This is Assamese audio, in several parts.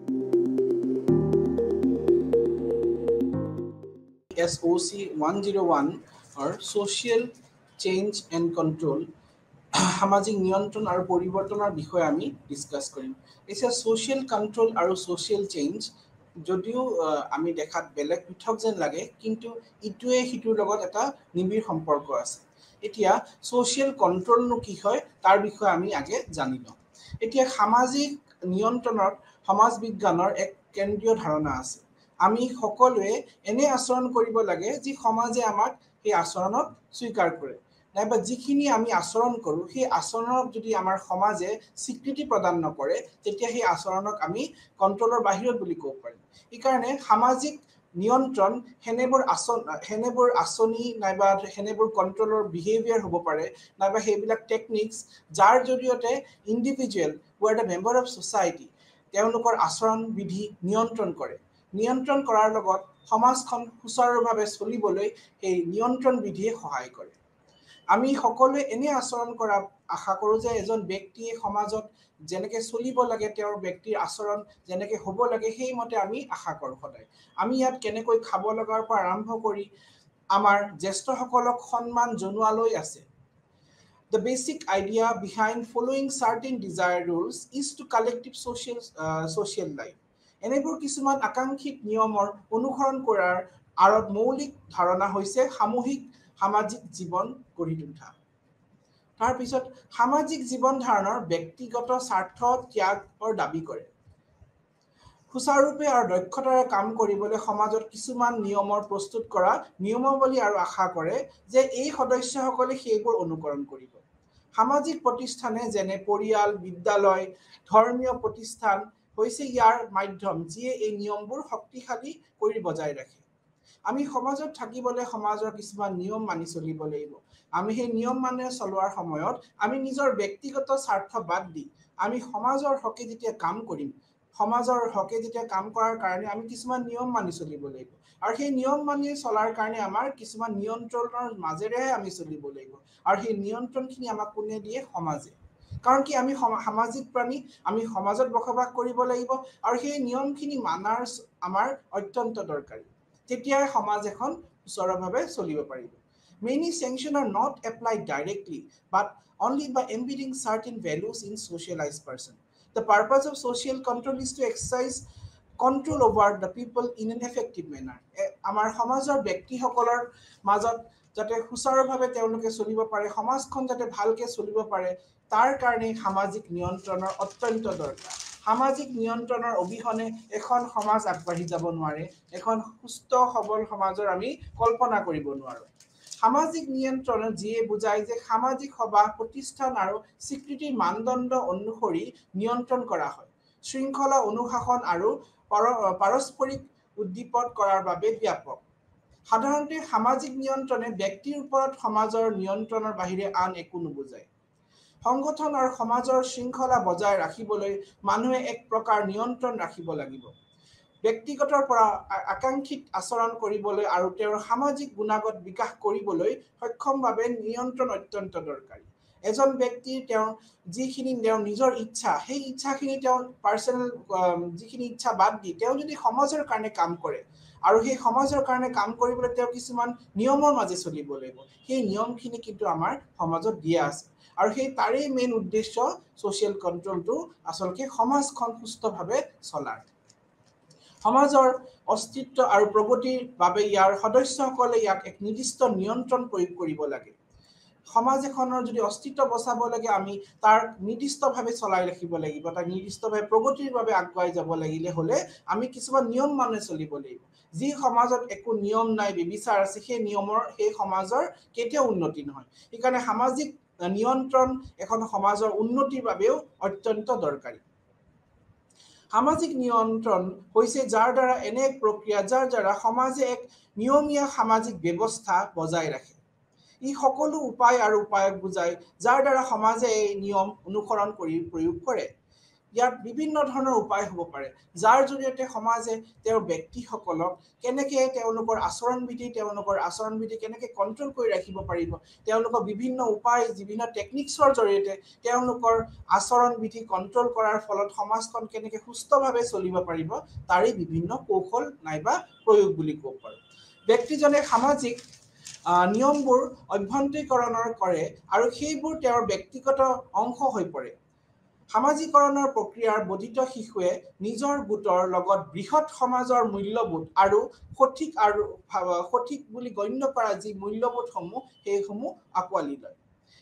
SOC 101 or Social Change and Control সামাজিক নিয়ন্ত্ৰণ আৰু পৰিৱৰ্তনৰ বিষয়ে আমি ডিসকাস কৰিম। এতিয়া সোশ্যাল কন্ট্ৰোল আৰু সোশ্যাল চেঞ্জ যদিও আমি দেখাত বেলেগ পৃথক যেন লাগে, কিন্তু ইটোৱে সিটোৰ লগত এটা নিবিড় সম্পৰ্ক আছে। এতিয়া সোশ্যাল কন্ট্ৰোলনো কি হয় তাৰ বিষয়ে আমি আগে জানি লওঁ। এতিয়া সামাজিক নিয়ন্ত্ৰণৰ সমাজ বিজ্ঞানৰ এক কেন্দ্ৰীয় ধাৰণা আছে। আমি সকলোৱে এনে আচৰণ কৰিব লাগে যি সমাজে আমাক সেই আচৰণক স্বীকাৰ কৰে, নাইবা যিখিনি আমি আচৰণ কৰোঁ সেই আচৰণক যদি আমাৰ সমাজে স্বীকৃতি প্ৰদান নকৰে তেতিয়া সেই আচৰণক আমি কন্ট্ৰোলৰ বাহিৰত বুলি ক'ব পাৰিম। এইকাৰণে সামাজিক নিয়ন্ত্ৰণ সেনেবোৰ আঁচনি নাইবা সেনেবোৰ কন্ট্ৰোলৰ বিহেভিয়াৰ হ'ব পাৰে, নাইবা সেইবিলাক টেকনিক্স যাৰ জৰিয়তে individual who are the member of society তেওঁলোকৰ আচৰণ বিধি নিয়ন্ত্ৰণ কৰে। নিয়ন্ত্ৰণ কৰাৰ লগত সমাজখন সুচাৰুভাৱে চলিবলৈ সেই নিয়ন্ত্ৰণ বিধিয়ে সহায় কৰে। আমি সকলোৱে এনে আচৰণ কৰা আশা কৰোঁ যে এজন ব্যক্তিয়ে সমাজত যেনেকৈ চলিব লাগে তেওঁৰ ব্যক্তিৰ আচৰণ যেনেকৈ হ'ব লাগে সেইমতে আমি আশা কৰোঁ সদায়। আমি ইয়াত কেনেকৈ খাব লগাৰ পৰা আৰম্ভ কৰি আমাৰ জ্যেষ্ঠসকলক সন্মান জনোৱালৈ আছে। The basic idea behind following certain desired rules is to collective social life. এনেবোৰ কিছুমান আকাংক্ষিত নিয়মৰ অনুসৰণ কৰাৰ আঁৰত মৌলিক ধাৰণা হৈছে সামাজিক জীৱন গঢ়ি তোলা। তাৰপিছত সামাজিক জীৱন ধাৰণৰ ব্যক্তিগত স্বাৰ্থ ত্যাগৰ দাবী কৰে। সুচাৰুৰূপে আৰু দক্ষতাৰে কাম কৰিবলৈ সমাজত কিছুমান নিয়মৰ প্ৰস্তুত কৰা নিয়মাৱলী আৰু আশা কৰে যে এই সদস্যসকলে সেইবোৰ অনুকৰণ কৰিব। সামাজিক প্ৰতিষ্ঠানে যেনে পৰিয়াল, বিদ্যালয়, ধৰ্মীয় প্ৰতিষ্ঠান হৈছে ইয়াৰ মাধ্যম যিয়ে এই নিয়মবোৰ শক্তিশালী কৰি বজাই ৰাখে। আমি সমাজত থাকিবলৈ সমাজৰ কিছুমান নিয়ম মানি চলিব লাগিব। আমি সেই নিয়ম মানি চলোৱাৰ সময়ত আমি নিজৰ ব্যক্তিগত স্বাৰ্থ বাদ দি আমি সমাজৰ হকে যেতিয়া কাম কৰিম, সমাজৰ হকে যেতিয়া কাম কৰাৰ কাৰণে আমি কিছুমান নিয়ম মানি চলিব লাগিব। আৰু সেই নিয়ম মানি চলাৰ কাৰণে আমাৰ কিছুমান নিয়ন্ত্ৰণৰ মাজেৰেহে আমি চলিব লাগিব। আৰু সেই নিয়ন্ত্ৰণখিনি আমাক কোনে দিয়ে? সমাজে। কাৰণ কি আমি সামাজিক প্ৰাণী, আমি সমাজত বসবাস কৰিব লাগিব আৰু সেই নিয়মখিনি মানাৰ আমাৰ অত্যন্ত দৰকাৰী। তেতিয়াই সমাজ এখন সুচাৰুভাৱে চলিব পাৰিব। Many sanctions are not applied directly, but only by embedding certain values in socialized person. The purpose of social control is to exercise control over the people in an effective manner. আমাৰ সমাজৰ ব্যক্তিসকলৰ মাজত যাতে সুচাৰুভাৱে তেওঁলোকে চলিব পাৰে, সমাজখন যাতে ভালকে চলিব পাৰে, তাৰ কাৰণে সামাজিক নিয়ন্ত্ৰণৰ অত্যন্ত দৰকাৰ। সামাজিক নিয়ন্ত্ৰণৰ অবিহনে এখন সমাজ আগবাঢ়ি যাব নোৱাৰে। এখন সুস্থ সবল সমাজৰ আমি কল্পনা কৰিব নোৱাৰোঁ। সামাজিক নিয়ন্ত্ৰণ যিয়ে বুজায় যে সামাজিক সভা, প্ৰতিষ্ঠান আৰু স্বীকৃতিৰ মানদণ্ড অনুসৰি নিয়ন্ত্ৰণ কৰা হয়। শৃংখলা, অনুশাসন আৰু পাৰস্পৰিক উদ্দীপন কৰাৰ বাবে ব্যাপক। সাধাৰণতে সামাজিক নিয়ন্ত্ৰণে ব্যক্তিৰ ওপৰত সমাজৰ নিয়ন্ত্ৰণৰ বাহিৰে আন একো নুবুজায়। সংগঠন আৰু সমাজৰ শৃংখলা বজাই ৰাখিবলৈ মানুহে এক প্ৰকাৰ নিয়ন্ত্ৰণ ৰাখিব লাগিব। ব্যক্তিগতৰ পৰা আকাংক্ষিত আচৰণ কৰিবলৈ আৰু তেওঁৰ সামাজিক গুণাগত বিকাশ কৰিবলৈ সক্ষমভাৱে নিয়ন্ত্ৰণ অত্যন্ত দৰকাৰী। এজন ব্যক্তিৰ তেওঁৰ যিখিনি তেওঁৰ নিজৰ ইচ্ছা, সেই ইচ্ছাখিনি তেওঁৰ পাৰ্চনেল যিখিনি ইচ্ছা বাদ দি তেওঁ যদি সমাজৰ কাৰণে কাম কৰে আৰু সেই সমাজৰ কাৰণে কাম কৰিবলৈ তেওঁ কিছুমান নিয়মৰ মাজে চলিব লাগিব। সেই নিয়মখিনি কিন্তু আমাৰ সমাজত দিয়া আছে। আৰু সেই তাৰেই মেইন উদ্দেশ্য ছ'চিয়েল কণ্ট্ৰলটো আচলতে সমাজখন সুস্থভাৱে চলাৰ। সমাজৰ অস্তিত্ব আৰু প্ৰগতিৰ বাবে ইয়াৰ সদস্যসকলে ইয়াক এক নিৰ্দিষ্ট নিয়ন্ত্ৰণ প্ৰয়োগ কৰিব লাগে। সমাজ এখনৰ যদি অস্তিত্ব বচাব লাগে আমি তাৰ নিৰ্দিষ্টভাৱে চলাই ৰাখিব লাগিব। তাৰ নিৰ্দিষ্টভাৱে প্ৰগতিৰ বাবে আগুৱাই যাব লাগিলে হ'লে আমি কিছুমান নিয়ম মানি চলিব লাগিব। যি সমাজত একো নিয়ম নাই, বিবিচাৰ আছে, সেই সমাজৰ কেতিয়াও উন্নতি নহয়। সেইকাৰণে সামাজিক নিয়ন্ত্ৰণ এখন সমাজৰ উন্নতিৰ বাবেও অত্যন্ত দৰকাৰী। সামাজিক নিয়ন্ত্ৰণ হৈছে যাৰ দ্বাৰা এনে এক প্ৰক্ৰিয়া যাৰ দ্বাৰা সমাজে এক নিয়মীয়া সামাজিক ব্যৱস্থা বজাই ৰাখে। ই সকলো উপায় আৰু উপায়ক বুজায় যাৰ দ্বাৰা সমাজে এই নিয়ম অনুসৰণ কৰি প্ৰয়োগ কৰে। ইয়াত বিভিন্ন ধৰণৰ উপায় হ'ব পাৰে যাৰ জৰিয়তে সমাজে তেওঁৰ ব্যক্তিসকলক কেনেকৈ তেওঁলোকৰ আচৰণ বিধি কেনেকৈ কণ্ট্ৰল কৰি ৰাখিব পাৰিব তেওঁলোকৰ বিভিন্ন উপায় বিভিন্ন টেকনিক্সৰ জৰিয়তে তেওঁলোকৰ আচৰণ বিধি কণ্ট্ৰল কৰাৰ ফলত সমাজখন কেনেকৈ সুস্থভাৱে চলিব পাৰিব তাৰে বিভিন্ন কৌশল নাইবা প্ৰয়োগ বুলি ক'ব পাৰোঁ ব্যক্তিজনে সামাজিক নিয়মবোৰ অভ্যন্তৰীকৰণৰ কৰে আৰু সেইবোৰ তেওঁৰ ব্যক্তিগত অংশ হৈ পৰে সামাজিকৰণৰ প্ৰক্ৰিয়াৰ বৰ্ধিত শিশুৱে নিজৰ গোটৰ লগত বৃহৎ সমাজৰ মূল্যবোধ আৰু সঠিক বুলি গণ্য কৰা যি মূল্যবোধসমূহ সেইসমূহ আঁকোৱালি লয়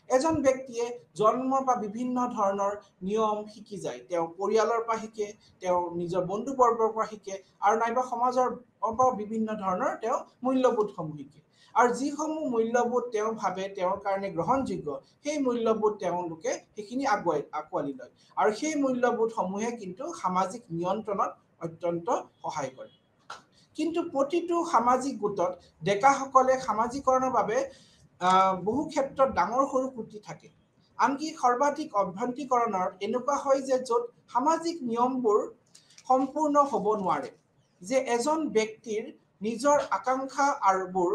এজন ব্যক্তিয়ে জন্মৰ পৰা বিভিন্ন ধৰণৰ নিয়ম শিকি যায় তেওঁ পৰিয়ালৰ পৰা শিকে তেওঁ নিজৰ বন্ধুবৰ্গৰ পৰা শিকে আৰু নাইবা সমাজৰ পৰা বিভিন্ন ধৰণৰ তেওঁ মূল্যবোধসমূহ শিকে আৰু যিসমূহ মূল্যবোধ তেওঁ ভাবে তেওঁৰ কাৰণে গ্ৰহণযোগ্য সেই মূল্যবোধ তেওঁলোকে সেইখিনি আঁকোৱালি লয় আৰু সেই মূল্যবোধসমূহে কিন্তু সামাজিক নিয়ন্ত্ৰণত অত্যন্ত সহায় কৰে কিন্তু প্ৰতিটো সামাজিক গোটত ডেকাসকলে সামাজিকৰণৰ বাবে বহু ক্ষেত্ৰত ডাঙৰ সৰু ত্ৰুটি থাকে আনকি সৰ্বাধিক অভ্যন্তৰীকৰণৰ এনেকুৱা হয় যে য'ত সামাজিক নিয়মবোৰ সম্পূৰ্ণ হ'ব নোৱাৰে যে এজন ব্যক্তিৰ নিজৰ আকাংক্ষা আৰুবোৰ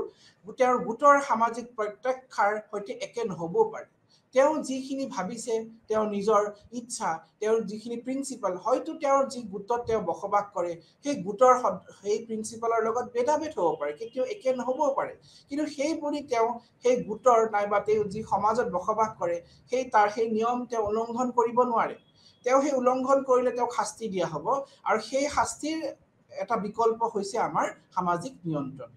তেওঁৰ গোটৰ সামাজিক প্ৰত্যাখ্যাৰ সৈতে একে নহ'বও পাৰে তেওঁ যিখিনি ভাবিছে তেওঁৰ নিজৰ ইচ্ছা তেওঁৰ যিখিনি প্ৰিন্সিপাল হয়তো তেওঁৰ যি গোটত তেওঁ বসবাস কৰে সেই গোটৰ সেই প্ৰিন্সিপালৰ লগত ভেদাভেদ হ'ব পাৰে কেতিয়াও একে নহ'বও পাৰে কিন্তু সেই বুলি তেওঁ সেই গোটৰ নাইবা তেওঁ যি সমাজত বসবাস কৰে সেই নিয়ম তেওঁ উলংঘন কৰিব নোৱাৰে তেওঁ সেই উলংঘন কৰিলে তেওঁক শাস্তি দিয়া হ'ব আৰু সেই শাস্তিৰ এটা বিকল্প হৈছে আমাৰ সামাজিক নিয়ন্ত্ৰণ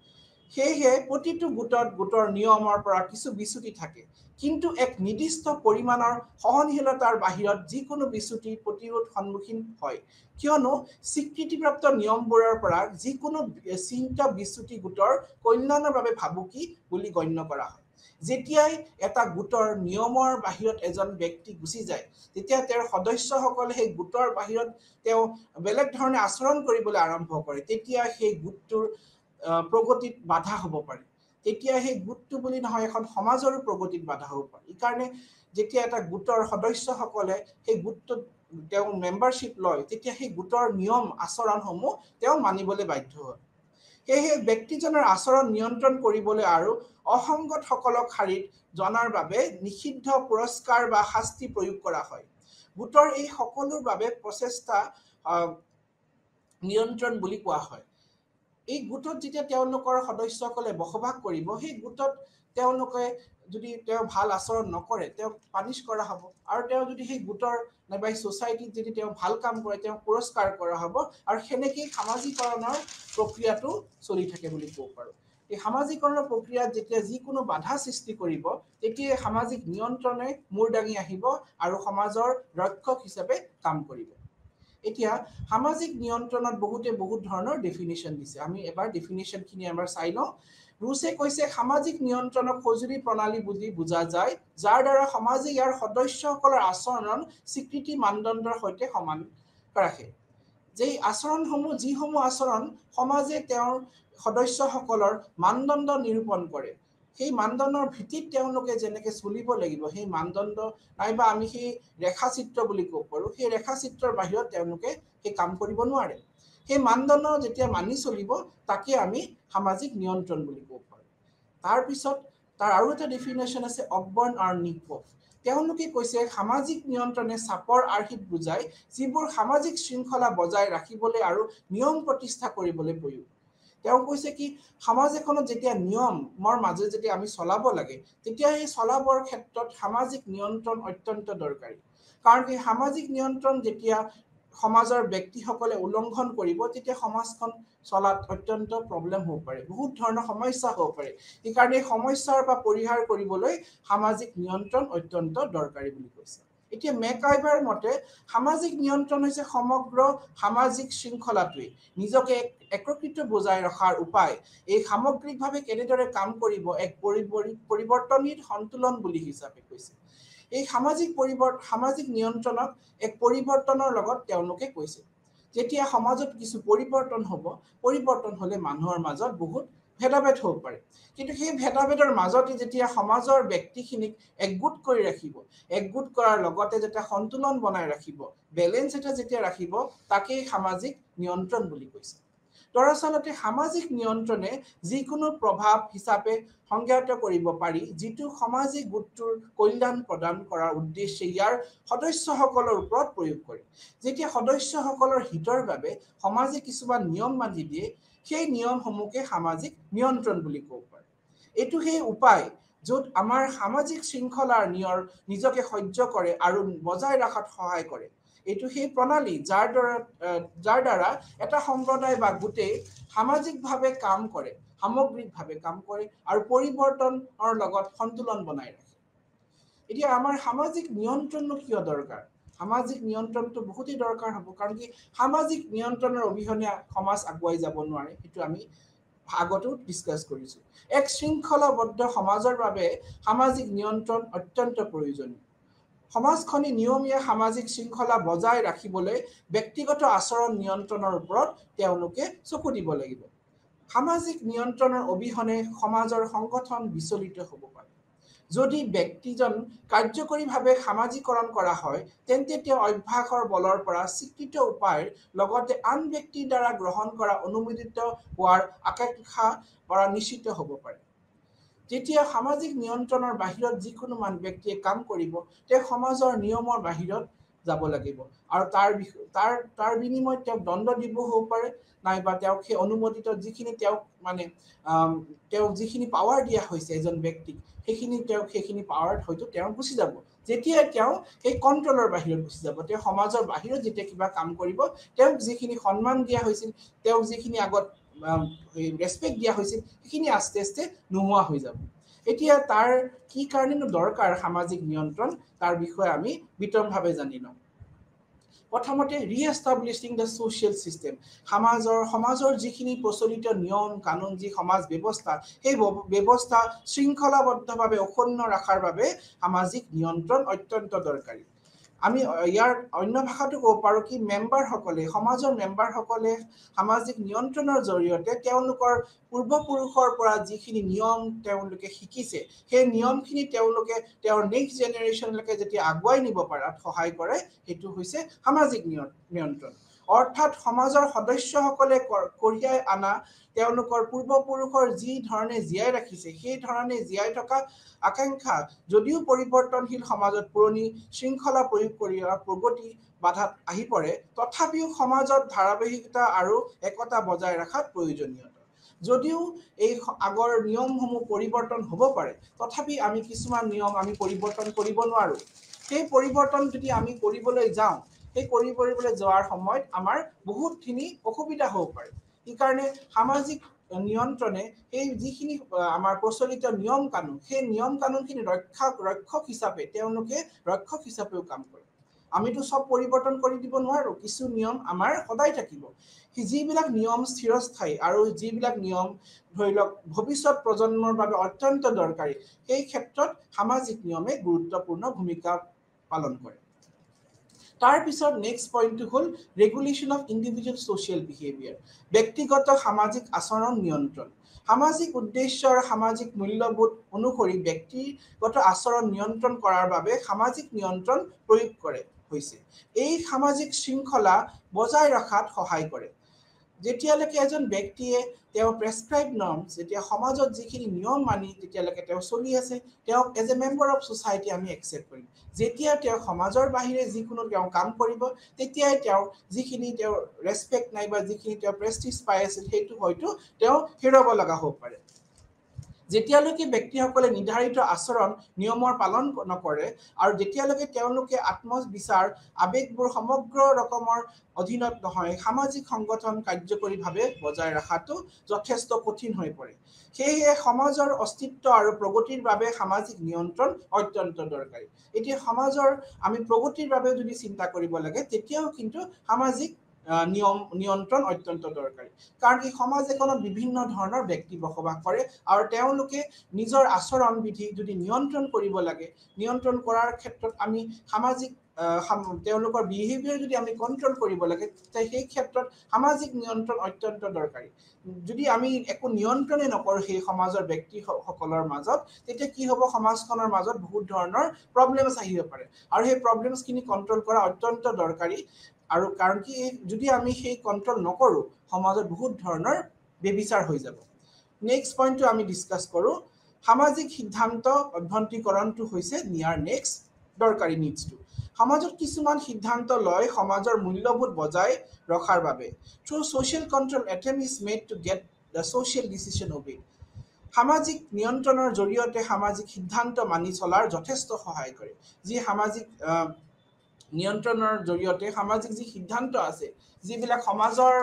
সেয়েহে প্ৰতিটো গোটৰ নিয়মৰ পৰা কিছু বিচ্যুতি থাকে কিন্তু এক নিৰ্দিষ্ট পৰিমাণৰ সহনশীলতাৰ বাহিৰত যিকোনো বিচ্যুতিৰ প্ৰতিৰোধ সন্মুখীন হয় কিয়নো স্বীকৃতিপ্ৰাপ্ত নিয়মবোৰৰ পৰা যিকোনো চিন্তা বিচ্যুতি গোটৰ কল্যাণৰ বাবে ভাবুকি বুলি গণ্য কৰা হয় যেতিয়াই এটা গোটৰ নিয়মৰ বাহিৰত এজন ব্যক্তি গুচি যায় তেতিয়া তেওঁৰ সদস্যসকলে সেই গোটৰ বাহিৰত তেওঁ বেলেগ ধৰণে আচৰণ কৰিবলৈ আৰম্ভ কৰে তেতিয়া সেই গোটটোৰ প্ৰগতিত বাধা হ'ব পাৰে তেতিয়া সেই গোটটো বুলি নহয় এখন সমাজৰো প্ৰগতিত বাধা হ'ব পাৰে এইকাৰণে যেতিয়া এটা গোটৰ সদস্যসকলে সেই গোটটোত তেওঁ মেম্বাৰশ্বিপ লয় তেতিয়া সেই গোটৰ নিয়ম আচৰণসমূহ তেওঁ মানিবলৈ বাধ্য হয় সেয়েহে ব্যক্তিজনৰ আচৰণ নিয়ন্ত্ৰণ কৰিবলৈ আৰু অসংগতসকলক শাৰীত জনাৰ বাবে নিষিদ্ধ পুৰস্কাৰ বা শাস্তি প্ৰয়োগ কৰা হয় গোটৰ এই সকলোৰ বাবে প্ৰচেষ্টা নিয়ন্ত্ৰণ বুলি কোৱা হয় এই গোটত যেতিয়া তেওঁলোকৰ সদস্যসকলে বসবাস কৰিব সেই গোটত তেওঁলোকে যদি তেওঁ ভাল আচৰণ নকৰে তেওঁক পানিছ কৰা হ'ব আৰু তেওঁ যদি সেই গোটৰ নাইবা সোসাইটিত যদি তেওঁ ভাল কাম কৰে তেওঁক পুৰস্কাৰ কৰা হ'ব আৰু সেনেকৈ সামাজিকৰণৰ প্ৰক্ৰিয়াটো চলি থাকে বুলি ক'ব পাৰোঁ এই সামাজিকৰণৰ প্ৰক্ৰিয়াত যেতিয়া যিকোনো বাধা সৃষ্টি কৰিব তেতিয়া সামাজিক নিয়ন্ত্ৰণে মূৰ দাঙি আহিব আৰু সমাজৰ ৰক্ষক হিচাপে কাম কৰিব এতিয়া সামাজিক নিয়ন্ত্ৰণত বহুত ধৰণৰ ডেফিনিশ্যন দিছে আমি এবাৰ ডেফিনিশ্যনখিনি এবাৰ চাই লওঁ ৰুছে কৈছে সামাজিক নিয়ন্ত্ৰণক সঁজুলি প্ৰণালী বুলি বুজা যায় যাৰ দ্বাৰা সমাজে ইয়াৰ সদস্যসকলৰ আচৰণ স্বীকৃতি মানদণ্ডৰ সৈতে সমান ৰাখে যেই আচৰণসমূহ যিসমূহ আচৰণ সমাজে তেওঁৰ সদস্যসকলৰ মানদণ্ড নিৰূপণ কৰে সেই মানদণ্ডৰ ভিত্তিত তেওঁলোকে যেনেকৈ চলিব লাগিব সেই মানদণ্ড নাইবা আমি সেই ৰেখাচিত্ৰ বুলি ক'ব পাৰোঁ সেই ৰেখাচিত্ৰৰ বাহিৰত তেওঁলোকে সেই কাম কৰিব নোৱাৰে সেই মানদণ্ড যেতিয়া মানি চলিব তাকে আমি সামাজিক নিয়ন্ত্ৰণ বুলি ক'ব পাৰোঁ তাৰপিছত তাৰ আৰু এটা ডেফিনেশ্যন আছে অকবৰ্ণ আৰু নিকপফ তেওঁলোকে কৈছে সামাজিক নিয়ন্ত্ৰণে চাপৰ আৰ্হিত বুজায় যিবোৰ সামাজিক শৃংখলা বজাই ৰাখিবলৈ আৰু নিয়ম প্ৰতিষ্ঠা কৰিবলৈ প্ৰয়োগ তেওঁ কৈছে কি সমাজ এখনত যেতিয়া নিয়মৰ মাজে যেতিয়া আমি চলাব লাগে তেতিয়া এই চলাবৰ ক্ষেত্ৰত সামাজিক নিয়ন্ত্ৰণ অত্যন্ত দৰকাৰী কাৰণ এই সামাজিক নিয়ন্ত্ৰণ যেতিয়া সমাজৰ ব্যক্তিসকলে উলংঘন কৰিব তেতিয়া সমাজখন চলাত অত্যন্ত প্ৰব্লেম হ'ব পাৰে বহুত ধৰণৰ সমস্যা হ'ব পাৰে এইকাৰণে সমস্যাৰ পৰা পৰিহাৰ কৰিবলৈ সামাজিক নিয়ন্ত্ৰণ অত্যন্ত দৰকাৰী বুলি কৈছে এতিয়া মেকাইভাৰ মতে সামাজিক নিয়ন্ত্ৰণ হৈছে সমগ্ৰ সামাজিক শৃংখলাটোৱে নিজকে একত্ৰিত বজাই ৰখাৰ উপায় এই সামগ্ৰিকভাৱে কেনেদৰে কাম কৰিব এক পৰিৱৰ্তনীয় সন্তুলন বুলি হিচাপে কৈছে এই সামাজিক নিয়ন্ত্ৰণক এক পৰিৱৰ্তনৰ লগত তেওঁলোকে কৈছে যেতিয়া সমাজত কিছু পৰিৱৰ্তন হ'ব পৰিৱৰ্তন হ'লে মানুহৰ মাজত বহুত ভেদাভেদ হ'ব পাৰে কিন্তু সেই ভেদাভেদৰ মাজতে যেতিয়া সমাজৰ ব্যক্তিখিনিক একগোট কৰি ৰাখিব একগোট কৰাৰ লগতে যেতিয়া সন্তুলন বনাই ৰাখিব বেলেন্স এটা যেতিয়া ৰাখিব তাকেই সামাজিক নিয়ন্ত্ৰণ বুলি কৈছে দৰাচলতে সামাজিক নিয়ন্ত্ৰণে যিকোনো প্ৰভাৱ হিচাপে সংজ্ঞায়িত কৰিব পাৰি যিটো সামাজিক গোটটোৰ কল্যাণ প্ৰদান কৰাৰ উদ্দেশ্যে ইয়াৰ সদস্যসকলৰ ওপৰত প্ৰয়োগ কৰে যেতিয়া সদস্যসকলৰ হিতৰ বাবে সমাজে কিছুমান নিয়ম বান্ধি দিয়ে সেই নিয়মসমূহকে সামাজিক নিয়ন্ত্ৰণ বুলি ক'ব পাৰি এইটো সেই উপায় য'ত আমাৰ সামাজিক শৃংখলাৰ নিজকে সহ্য কৰে আৰু বজাই ৰখাত সহায় কৰে এইটো সেই প্ৰণালী যাৰ দ্বাৰা এটা সম্প্ৰদায় বা গোটেই সামাজিকভাৱে কাম কৰে সামগ্ৰিকভাৱে কাম কৰে আৰু পৰিৱৰ্তনৰ লগত সন্তুলন বনাই ৰাখে এতিয়া আমাৰ সামাজিক নিয়ন্ত্ৰণনো কিয় দৰকাৰ সামাজিক নিয়ন্ত্ৰণটো বহুতেই দৰকাৰ হ'ব কাৰণ কি সামাজিক নিয়ন্ত্ৰণৰ অবিহনে সমাজ আগুৱাই যাব নোৱাৰে সেইটো আমি আগতো ডিসকাস কৰিছো এক শৃংখলাবদ্ধ সমাজৰ বাবে সামাজিক নিয়ন্ত্ৰণ অত্যন্ত প্ৰয়োজনীয় সমাজখনি নিয়মীয়া সামাজিক শৃংখলা বজাই ৰাখিবলৈ ব্যক্তিগত আচৰণ নিয়ন্ত্ৰণৰ ওপৰত তেওঁলোকে চকু দিব লাগিব সামাজিক নিয়ন্ত্ৰণৰ অবিহনে সমাজৰ সংগঠন বিচলিত হ'ব পাৰে যদি ব্যক্তিজন কাৰ্যকৰীভাৱে সামাজিকৰণ কৰা হয় তেন্তে তেওঁ অভ্যাসৰ বলৰ পৰা স্বীকৃত উপায়ৰ লগতে আন ব্যক্তিৰ দ্বাৰা গ্ৰহণ কৰা অনুমোদিত হোৱাৰ আকাংক্ষা পৰা নিশ্চিত হ'ব পাৰে যেতিয়া সামাজিক নিয়ন্ত্ৰণৰ বাহিৰত যিকোনো মান ব্যক্তিয়ে কাম কৰিব তেওঁ সমাজৰ নিয়মৰ বাহিৰত যাব লাগিব আৰু তাৰ বিনিময়ত তেওঁক দণ্ড দিব হ'ব পাৰে নাইবা তেওঁক সেই অনুমোদিত যিখিনি তেওঁক মানে তেওঁক যিখিনি পাৱাৰ দিয়া হৈছে এজন ব্যক্তিক সেইখিনি পাৱাৰত হয়তো তেওঁ গুচি যাব যেতিয়া তেওঁ এই কন্ট্ৰলৰ বাহিৰত গুচি যাব তেওঁ সমাজৰ বাহিৰত যেতিয়া কিবা কাম কৰিব তেওঁক যিখিনি সন্মান দিয়া হৈছিল তেওঁক যিখিনি আগত ৰেসপেক্ট দিয়া হৈছিল সেইখিনি আস্তে আস্তে নোহোৱা হৈ যাব এতিয়া তাৰ কি কাৰণেনো দৰকাৰ সামাজিক নিয়ন্ত্ৰণ তাৰ বিষয়ে আমি বিতংভাৱে জানি লওঁ প্ৰথমতে ৰিএষ্টাব্লিশিং দ্য সোশ্যাল সিস্টেম সমাজৰ যিখিনি প্ৰচলিত নিয়ম কানুন যি সমাজ ব্যৱস্থা সেই ব্যৱস্থা শৃংখলাবদ্ধভাৱে অক্ষুণ্ণ ৰাখাৰ বাবে সামাজিক নিয়ন্ত্ৰণ অত্যন্ত দৰকাৰী আমি ইয়াৰ অন্য ভাষাটো ক'ব পাৰো কি সমাজৰ মেম্বাৰসকলে সামাজিক নিয়ন্ত্ৰণৰ জৰিয়তে তেওঁলোকৰ পূৰ্বপুৰুষৰ পৰা যিখিনি নিয়ম তেওঁলোকে শিকিছে সেই নিয়মখিনি তেওঁলোকে তেওঁৰ নেক্সট জেনেৰেশ্যনলৈকে যেতিয়া আগুৱাই নিব পাৰাত সহায় কৰে সেইটো হৈছে সামাজিক নিয়ন্ত্ৰণ অৰ্থাৎ সমাজৰ সদস্যসকলে কঢ়িয়াই আনা তেওঁলোকৰ পূৰ্বপুৰুষৰ যি ধৰণে জীয়াই ৰাখিছে সেই ধৰণে জীয়াই থকা আকাংক্ষা যদিও পৰিৱৰ্তনশীল সমাজত পুৰণি শৃংখলা প্ৰয়োগ কৰি প্ৰগতি বাধাত আহি পৰে তথাপিও সমাজত ধাৰাবাহিকতা আৰু একতা বজাই ৰখাত প্ৰয়োজনীয় যদিও এই আগৰ নিয়মসমূহ পৰিৱৰ্তন হ'ব পাৰে তথাপি আমি কিছুমান নিয়ম আমি পৰিৱৰ্তন কৰিব নোৱাৰো সেই পৰিৱৰ্তন যদি আমি কৰিবলৈ যাওঁ এই কৰিবলৈ যোৱাৰ সময়ত আমাৰ বহুতখিনি অসুবিধা হ'ব পাৰে এই কাৰণে সামাজিক নিয়ন্ত্ৰণে এই যিখিনি আমাৰ প্ৰচলিত নিয়ম কানুন সেই নিয়ম কানুনখিনি ৰক্ষক হিচাপেও কাম কৰে আমিতো সব পৰিৱৰ্তন কৰি দিব নোৱাৰো কিছু নিয়ম আমাৰ সদায় থাকিব যিবিলাক নিয়ম স্থিৰস্থায়ী আৰু যিবিলাক নিয়ম ধৰি লওক ভৱিষ্যত প্ৰজন্মৰ বাবে অত্যন্ত দৰকাৰী সেই ক্ষেত্ৰত সামাজিক নিয়মে গুৰুত্বপূৰ্ণ ভূমিকা পালন কৰে তাৰ পিছত নেক্সট পইণ্টটো হ'ল regulation of individual social behaviour ব্যক্তিগত সামাজিক আচৰণ নিয়ন্ত্ৰণ সামাজিক উদ্দেশ্য আৰু সামাজিক মূল্যবোধ অনুসৰি ব্যক্তিগত আচৰণ নিয়ন্ত্ৰণ কৰাৰ বাবে সামাজিক নিয়ন্ত্ৰণ প্ৰয়োগ কৰে হৈছে এই সামাজিক শৃংখলা বজাই ৰখাত সহায় কৰে যেতিয়ালৈকে এজন ব্যক্তিয়ে তেওঁ প্ৰেসক্ৰাইব নৰ্মছ যেতিয়া সমাজত যিখিনি নিয়ম মানি তেতিয়ালৈকে তেওঁ চলি আছে তেওঁক as a member of society আমি একচেপ্ট কৰিম যেতিয়া তেওঁ সমাজৰ বাহিৰে যিকোনো তেওঁ কাম কৰিব তেতিয়াই তেওঁ যিখিনি তেওঁ ৰেসপেক্ট নাইবা যিখিনি তেওঁ প্ৰেষ্টিজ পাই আছিল সেইটো হয়তো তেওঁ হেৰাব লগা হ'ব পাৰে যেতিয়ালৈকে ব্যক্তিসকলে নিৰ্ধাৰিত আচৰণ নিয়মৰ পালন নকৰে আৰু যেতিয়ালৈকে তেওঁলোকে আত্মবিচাৰ আবেগবোৰ সমগ্ৰ ৰকমৰ অধীনত নহয় সামাজিক সংগঠন কাৰ্যকৰীভাৱে বজাই ৰখাটো যথেষ্ট কঠিন হৈ পৰে সেয়ে সমাজৰ অস্তিত্ব আৰু প্ৰগতিৰ বাবে সামাজিক নিয়ন্ত্ৰণ অত্যন্ত দৰকাৰী এতিয়া সমাজৰ আমি প্ৰগতিৰ বাবে যদি চিন্তা কৰিব লাগে তেতিয়াও কিন্তু সামাজিক নিয়ন্ত্ৰণ অত্যন্ত দৰকাৰী কাৰণ এই সমাজ এখনত বিভিন্ন ধৰণৰ ব্যক্তি বসবাস কৰে আৰু তেওঁলোকে নিজৰ আচৰণ বিধি যদি নিয়ন্ত্ৰণ কৰিব লাগে নিয়ন্ত্ৰণ কৰাৰ ক্ষেত্ৰত আমি সামাজিক তেওঁলোকৰ বিহেভিয়াৰ যদি আমি কন্ট্ৰোল কৰিব লাগে সেই ক্ষেত্ৰত সামাজিক নিয়ন্ত্ৰণ অত্যন্ত দৰকাৰী যদি আমি একো নিয়ন্ত্ৰণে নকৰো সেই সমাজৰ ব্যক্তিসকলৰ মাজত তেতিয়া কি হ'ব সমাজখনৰ মাজত বহুত ধৰণৰ প্ৰবলেমছ আহিব পাৰে আৰু সেই প্ৰবলেমছখিনি কন্ট্ৰোল কৰা অত্যন্ত দৰকাৰী আৰু কাৰণ কি যদি আমি সেই কন্ট্ৰোল নকৰো সমাজত বহুত ধৰণৰ বেবিচাৰ হৈ যাব নেক্সট পইণ্টটো আমি ডিসকাস কৰো সামাজিক সিদ্ধান্ত অভ্যন্তীকৰণটো হৈছে নিয়াৰ নেক্সট দৰকাৰী নিডছটো সমাজত কিছুমান সিদ্ধান্ত লয় সমাজৰ মূল্যবোধ বজাই ৰখাৰ বাবে through social control attempt is made to get the social decision obeyed সামাজিক নিয়ন্ত্ৰণৰ জৰিয়তে সামাজিক সিদ্ধান্ত মানি চলাৰ যথেষ্ট সহায় কৰে যি সামাজিক নিয়ন্ত্ৰণৰ জৰিয়তে সামাজিক যি সিদ্ধান্ত আছে যিবিলাক সমাজৰ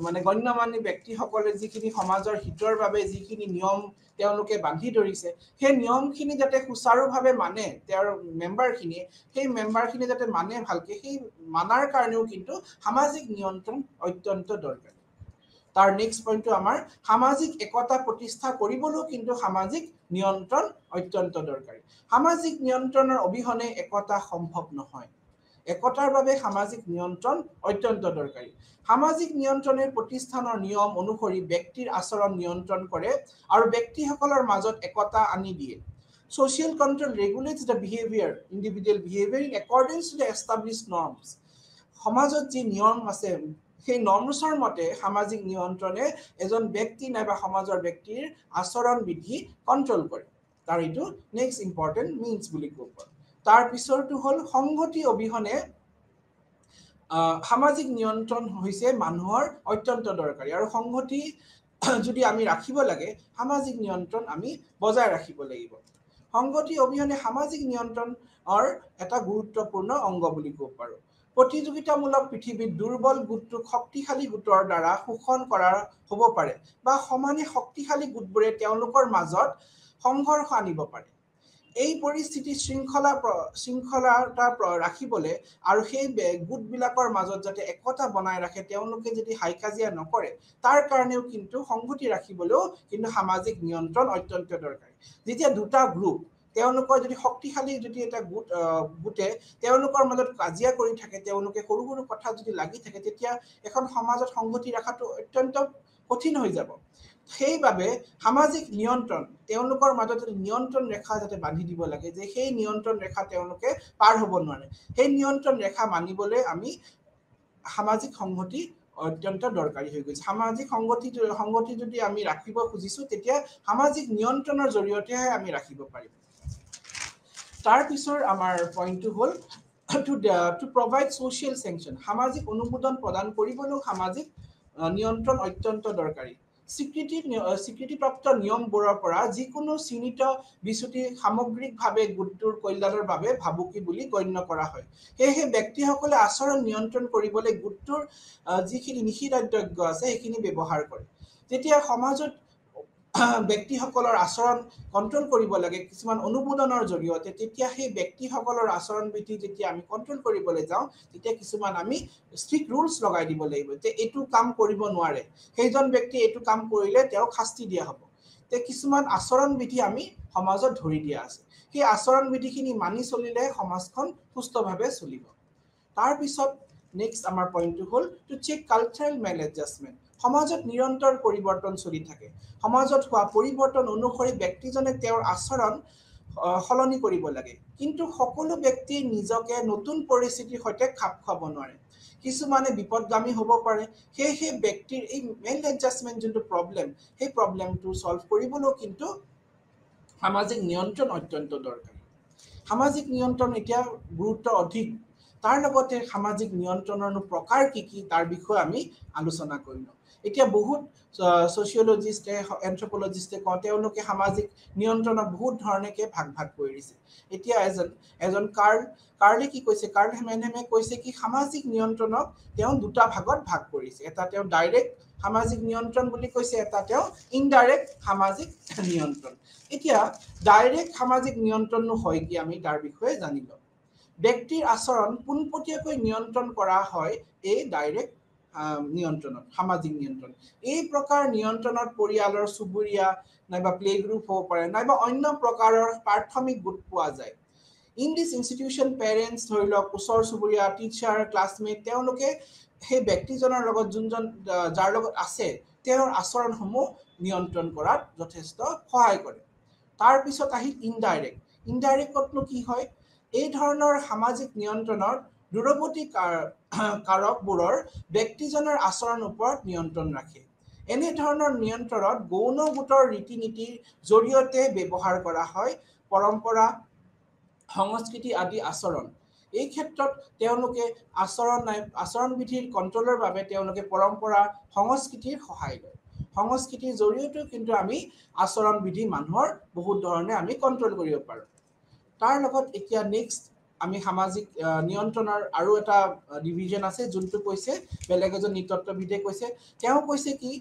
মানে গণ্যমান্য ব্যক্তিসকলে যিখিনি সমাজৰ হিতৰ বাবে যিখিনি নিয়ম তেওঁলোকে বান্ধি ধৰিছে সেই নিয়মখিনি যাতে সুচাৰুভাৱে মানে তেওঁৰ মেম্বাৰখিনি সেই মেম্বাৰখিনি যাতে মানে ভালকে সেই মানাৰ কাৰণেও কিন্তু সামাজিক নিয়ন্ত্ৰণ অত্যন্ত দৰকাৰী তাৰ নেক্সট পইণ্টটো আমাৰ সামাজিক একতা প্ৰতিষ্ঠা কৰিবলৈও কিন্তু সামাজিক নিয়ন্ত্ৰণ অত্যন্ত দৰকাৰী সামাজিক নিয়ন্ত্ৰণৰ অবিহনে একতা সম্ভৱ নহয় একতাৰ বাবে সামাজিক নিয়ন্ত্ৰণ অত্যন্ত দৰকাৰী সামাজিক নিয়ন্ত্ৰণৰ প্ৰতিষ্ঠানৰ নিয়ম অনুসৰি ব্যক্তিৰ আচৰণ নিয়ন্ত্ৰণ কৰে আৰু ব্যক্তিসকলৰ মাজত একতা আনি দিয়ে social control regulates the behavior individual behavior in accordance to the established norms সমাজত যি নিয়ম আছে সেই নৰ্মছৰ মতে সামাজিক নিয়ন্ত্ৰণে এজন ব্যক্তি নাইবা সমাজৰ ব্যক্তিৰ আচৰণ বিধি কন্ট্ৰোল কৰে তাৰ এইটো নেক্সট ইম্পৰ্টেন্ট মিন্স বুলি ক'ব তাৰ পিছৰটো হল সংহতি অবিহনে সামাজিক নিয়ন্ত্ৰণ হৈছে মানুহৰ অত্যন্ত দৰকাৰী আৰু সংহতি যদি আমি ৰাখিব লাগে সামাজিক নিয়ন্ত্ৰণ আমি বজাই ৰাখিব লাগিব সংগতি অবিহনে সামাজিক নিয়ন্ত্ৰণৰ এটা গুৰুত্বপূৰ্ণ অংগ বুলি ক'ব পাৰো প্ৰতিযোগিতামূলক পৃথিৱীত দুৰ্বল গোটটোক শক্তিশালী গোটৰ দ্বাৰা শোষণ কৰা হ'ব পাৰে বা সমানে শক্তিশালী গোটবোৰে তেওঁলোকৰ মাজত সংঘৰ্ষ আনিব পাৰে এই পৰিস্থিতি শৃংখলাটা ৰাখিবলৈ আৰু সেই গোটবিলাকৰ মাজত যাতে একতা বনাই ৰাখে তেওঁলোকে যদি হাইকাজিয়া নকৰে তাৰ কাৰণেও কিন্তু সংহতি ৰাখিবলৈও কিন্তু সামাজিক নিয়ন্ত্ৰণ অত্যন্ত দৰকাৰী যেতিয়া দুটা গ্ৰুপ তেওঁলোকৰ যদি শক্তিশালী যদি এটা গোটে তেওঁলোকৰ মাজত কাজিয়া কৰি থাকে তেওঁলোকে সৰু সৰু কথা যদি লাগি থাকে তেতিয়া এখন সমাজত সংহতি ৰাখাটো অত্যন্ত কঠিন হৈ যাব সেইবাবে সামাজিক নিয়ন্ত্ৰণ তেওঁলোকৰ মাজত নিয়ন্ত্ৰণ ৰেখা যাতে বান্ধি দিব লাগে যে সেই নিয়ন্ত্ৰণ ৰেখা তেওঁলোকে পাৰ হ'ব নোৱাৰে সেই নিয়ন্ত্ৰণ ৰেখা মানিবলৈ আমি সামাজিক সংহতি অত্যন্ত দৰকাৰী হৈ গৈছে সামাজিক সংগতি যদি আমি ৰাখিব খুজিছো তেতিয়া সামাজিক নিয়ন্ত্ৰণৰ জৰিয়তেহে আমি ৰাখিব পাৰিম তাৰ পিছৰ আমাৰ পইণ্টটো হ'ল to provide social sanction সামাজিক অনুমোদন প্ৰদান কৰিবলৈও সামাজিক নিয়ন্ত্ৰণ অত্যন্ত দৰকাৰী স্বীকৃতিপ্ৰাপ্ত নিয়মবোৰৰ পৰা যিকোনো সীমিত বিচ্যুতি সামগ্ৰিকভাৱে গোটটোৰ কল্যাণৰ বাবে ভাবুকি বুলি গণ্য কৰা হয় সেয়েহে ব্যক্তিসকলে আচৰণ নিয়ন্ত্ৰণ কৰিবলৈ গোটটোৰ যিখিনি নিষেধাজ্ঞা আছে সেইখিনি ব্যৱহাৰ কৰে যেতিয়া সমাজত ব্যক্তিসকলৰ আচৰণ কন্ট্ৰোল কৰিব লাগে কিছুমান অনুমোদনৰ জৰিয়তে তেতিয়া সেই ব্যক্তিসকলৰ আচৰণ বিধি যেতিয়া আমি কন্ট্ৰোল কৰিবলৈ যাওঁ তেতিয়া কিছুমান আমি ষ্ট্ৰিক্ট ৰুলছ লগাই দিব লাগিব যে এইটো কাম কৰিব নোৱাৰে সেইজন ব্যক্তি এইটো কাম কৰিলে তেওঁক শাস্তি দিয়া হ'ব তে কিছুমান আচৰণ বিধি আমি সমাজত ধৰি দিয়া আছে সেই আচৰণ বিধিখিনি মানি চলিলে সমাজখন সুস্থভাৱে চলিব তাৰ পিছত নেক্সট আমাৰ পইণ্টটো হ'ল to check cultural maladjustment সমাজত নিৰন্তৰ পৰিৱৰ্তন চলি থাকে সমাজত হোৱা পৰিৱৰ্তন অনুসৰি ব্যক্তিজনে তেওঁৰ আচৰণ সলনি কৰিব লাগে কিন্তু সকলো ব্যক্তি নিজকে নতুন পৰিস্থিতিৰ সৈতে খাপ খুৱাব নোৱাৰে কিছুমানে বিপদগামী হ'ব পাৰে সেই ব্যক্তিৰ এই মেল এডজাষ্টমেণ্ট যোনটো প্ৰবলেম সেই প্ৰবলেমটো সলভ কৰিবলৈও কিন্তু সামাজিক নিয়ন্ত্ৰণ অত্যন্ত দৰকাৰী সামাজিক নিয়ন্ত্ৰণ এতিয়া গুৰুত্ব অধিক তাৰ লগতে সামাজিক নিয়ন্ত্ৰণৰ প্ৰকাৰ কি কি তাৰ বিষয়ে আমি আলোচনা কৰিম এতিয়া বহুত সোশিয়োলজিষ্টে এন্থ্ৰোপোলজিষ্টে তেওঁলোকে সামাজিক নিয়ন্ত্ৰণক বহুত ধৰণেকে ভাগ কৰি দিছে এতিয়া এজন কাৰ্লে কি কৈছে কাৰ্ল হেমেনহেমে কৈছে কি সামাজিক নিয়ন্ত্ৰণক তেওঁ দুটা ভাগত ভাগ কৰিছে এটা তেওঁ ডাইৰেক্ট সামাজিক নিয়ন্ত্ৰণ বুলি কৈছে এটা তেওঁ ইনডাইৰেক্ট সামাজিক নিয়ন্ত্ৰণ এতিয়া ডাইৰেক্ট সামাজিক নিয়ন্ত্ৰণনো হয় কি আমি তাৰ বিষয়ে জানিম ব্যক্তিৰ আচৰণ পোনপটীয়াকৈ নিয়ন্ত্ৰণ কৰা হয় এই ডাইৰেক্ট নিয়ন্ত্ৰণত সামাজিক নিয়ন্ত্ৰণ এই প্ৰকাৰ নিয়ন্ত্ৰণত পৰিয়ালৰ চুবুৰীয়া নাইবা প্লে গ্ৰুপ হ'ব পাৰে নাইবা অন্য প্ৰকাৰৰ প্ৰাথমিক গোট পোৱা যায় ইন দিছ ইনষ্টিটিউশ্যন পেৰেণ্টছ ধৰি লওক ওচৰ চুবুৰীয়া টিচাৰ ক্লাছমেট তেওঁলোকে সেই ব্যক্তিজনৰ লগত যোনজন যাৰ লগত আছে তেওঁৰ আচৰণসমূহ নিয়ন্ত্ৰণ কৰাত যথেষ্ট সহায় কৰে তাৰপিছত আহিল ইনডাইৰেক্টতনো কি হয় এই ধৰণৰ সামাজিক নিয়ন্ত্ৰণৰ দূৰৱৰ্তী কাৰকবোৰৰ ব্যক্তিজনৰ আচৰণ ওপৰত নিয়ন্ত্ৰণ ৰাখে এনে ধৰণৰ নিয়ন্ত্ৰণত গৌণ গোটৰ ৰীতি নীতিৰ জৰিয়তে ব্যৱহাৰ কৰা হয় পৰম্পৰা সংস্কৃতি আদি আচৰণ এই ক্ষেত্ৰত তেওঁলোকে আচৰণ বিধিৰ কণ্ট্ৰলৰ বাবে তেওঁলোকে পৰম্পৰা সংস্কৃতিৰ সহায় লয় সংস্কৃতিৰ জৰিয়তেও কিন্তু আমি আচৰণ বিধি মানুহৰ বহুত ধৰণে আমি কণ্ট্ৰল কৰিব পাৰোঁ তাৰ লগত এতিয়া নেক্সট আমি সামাজিক নিয়ন্ত্ৰণৰ আৰু এটা ডিভিজন আছে যোনটো কৈছে বেলেগ এজন নৃতত্ত্ববিদে কৈছে তেওঁ কৈছে কি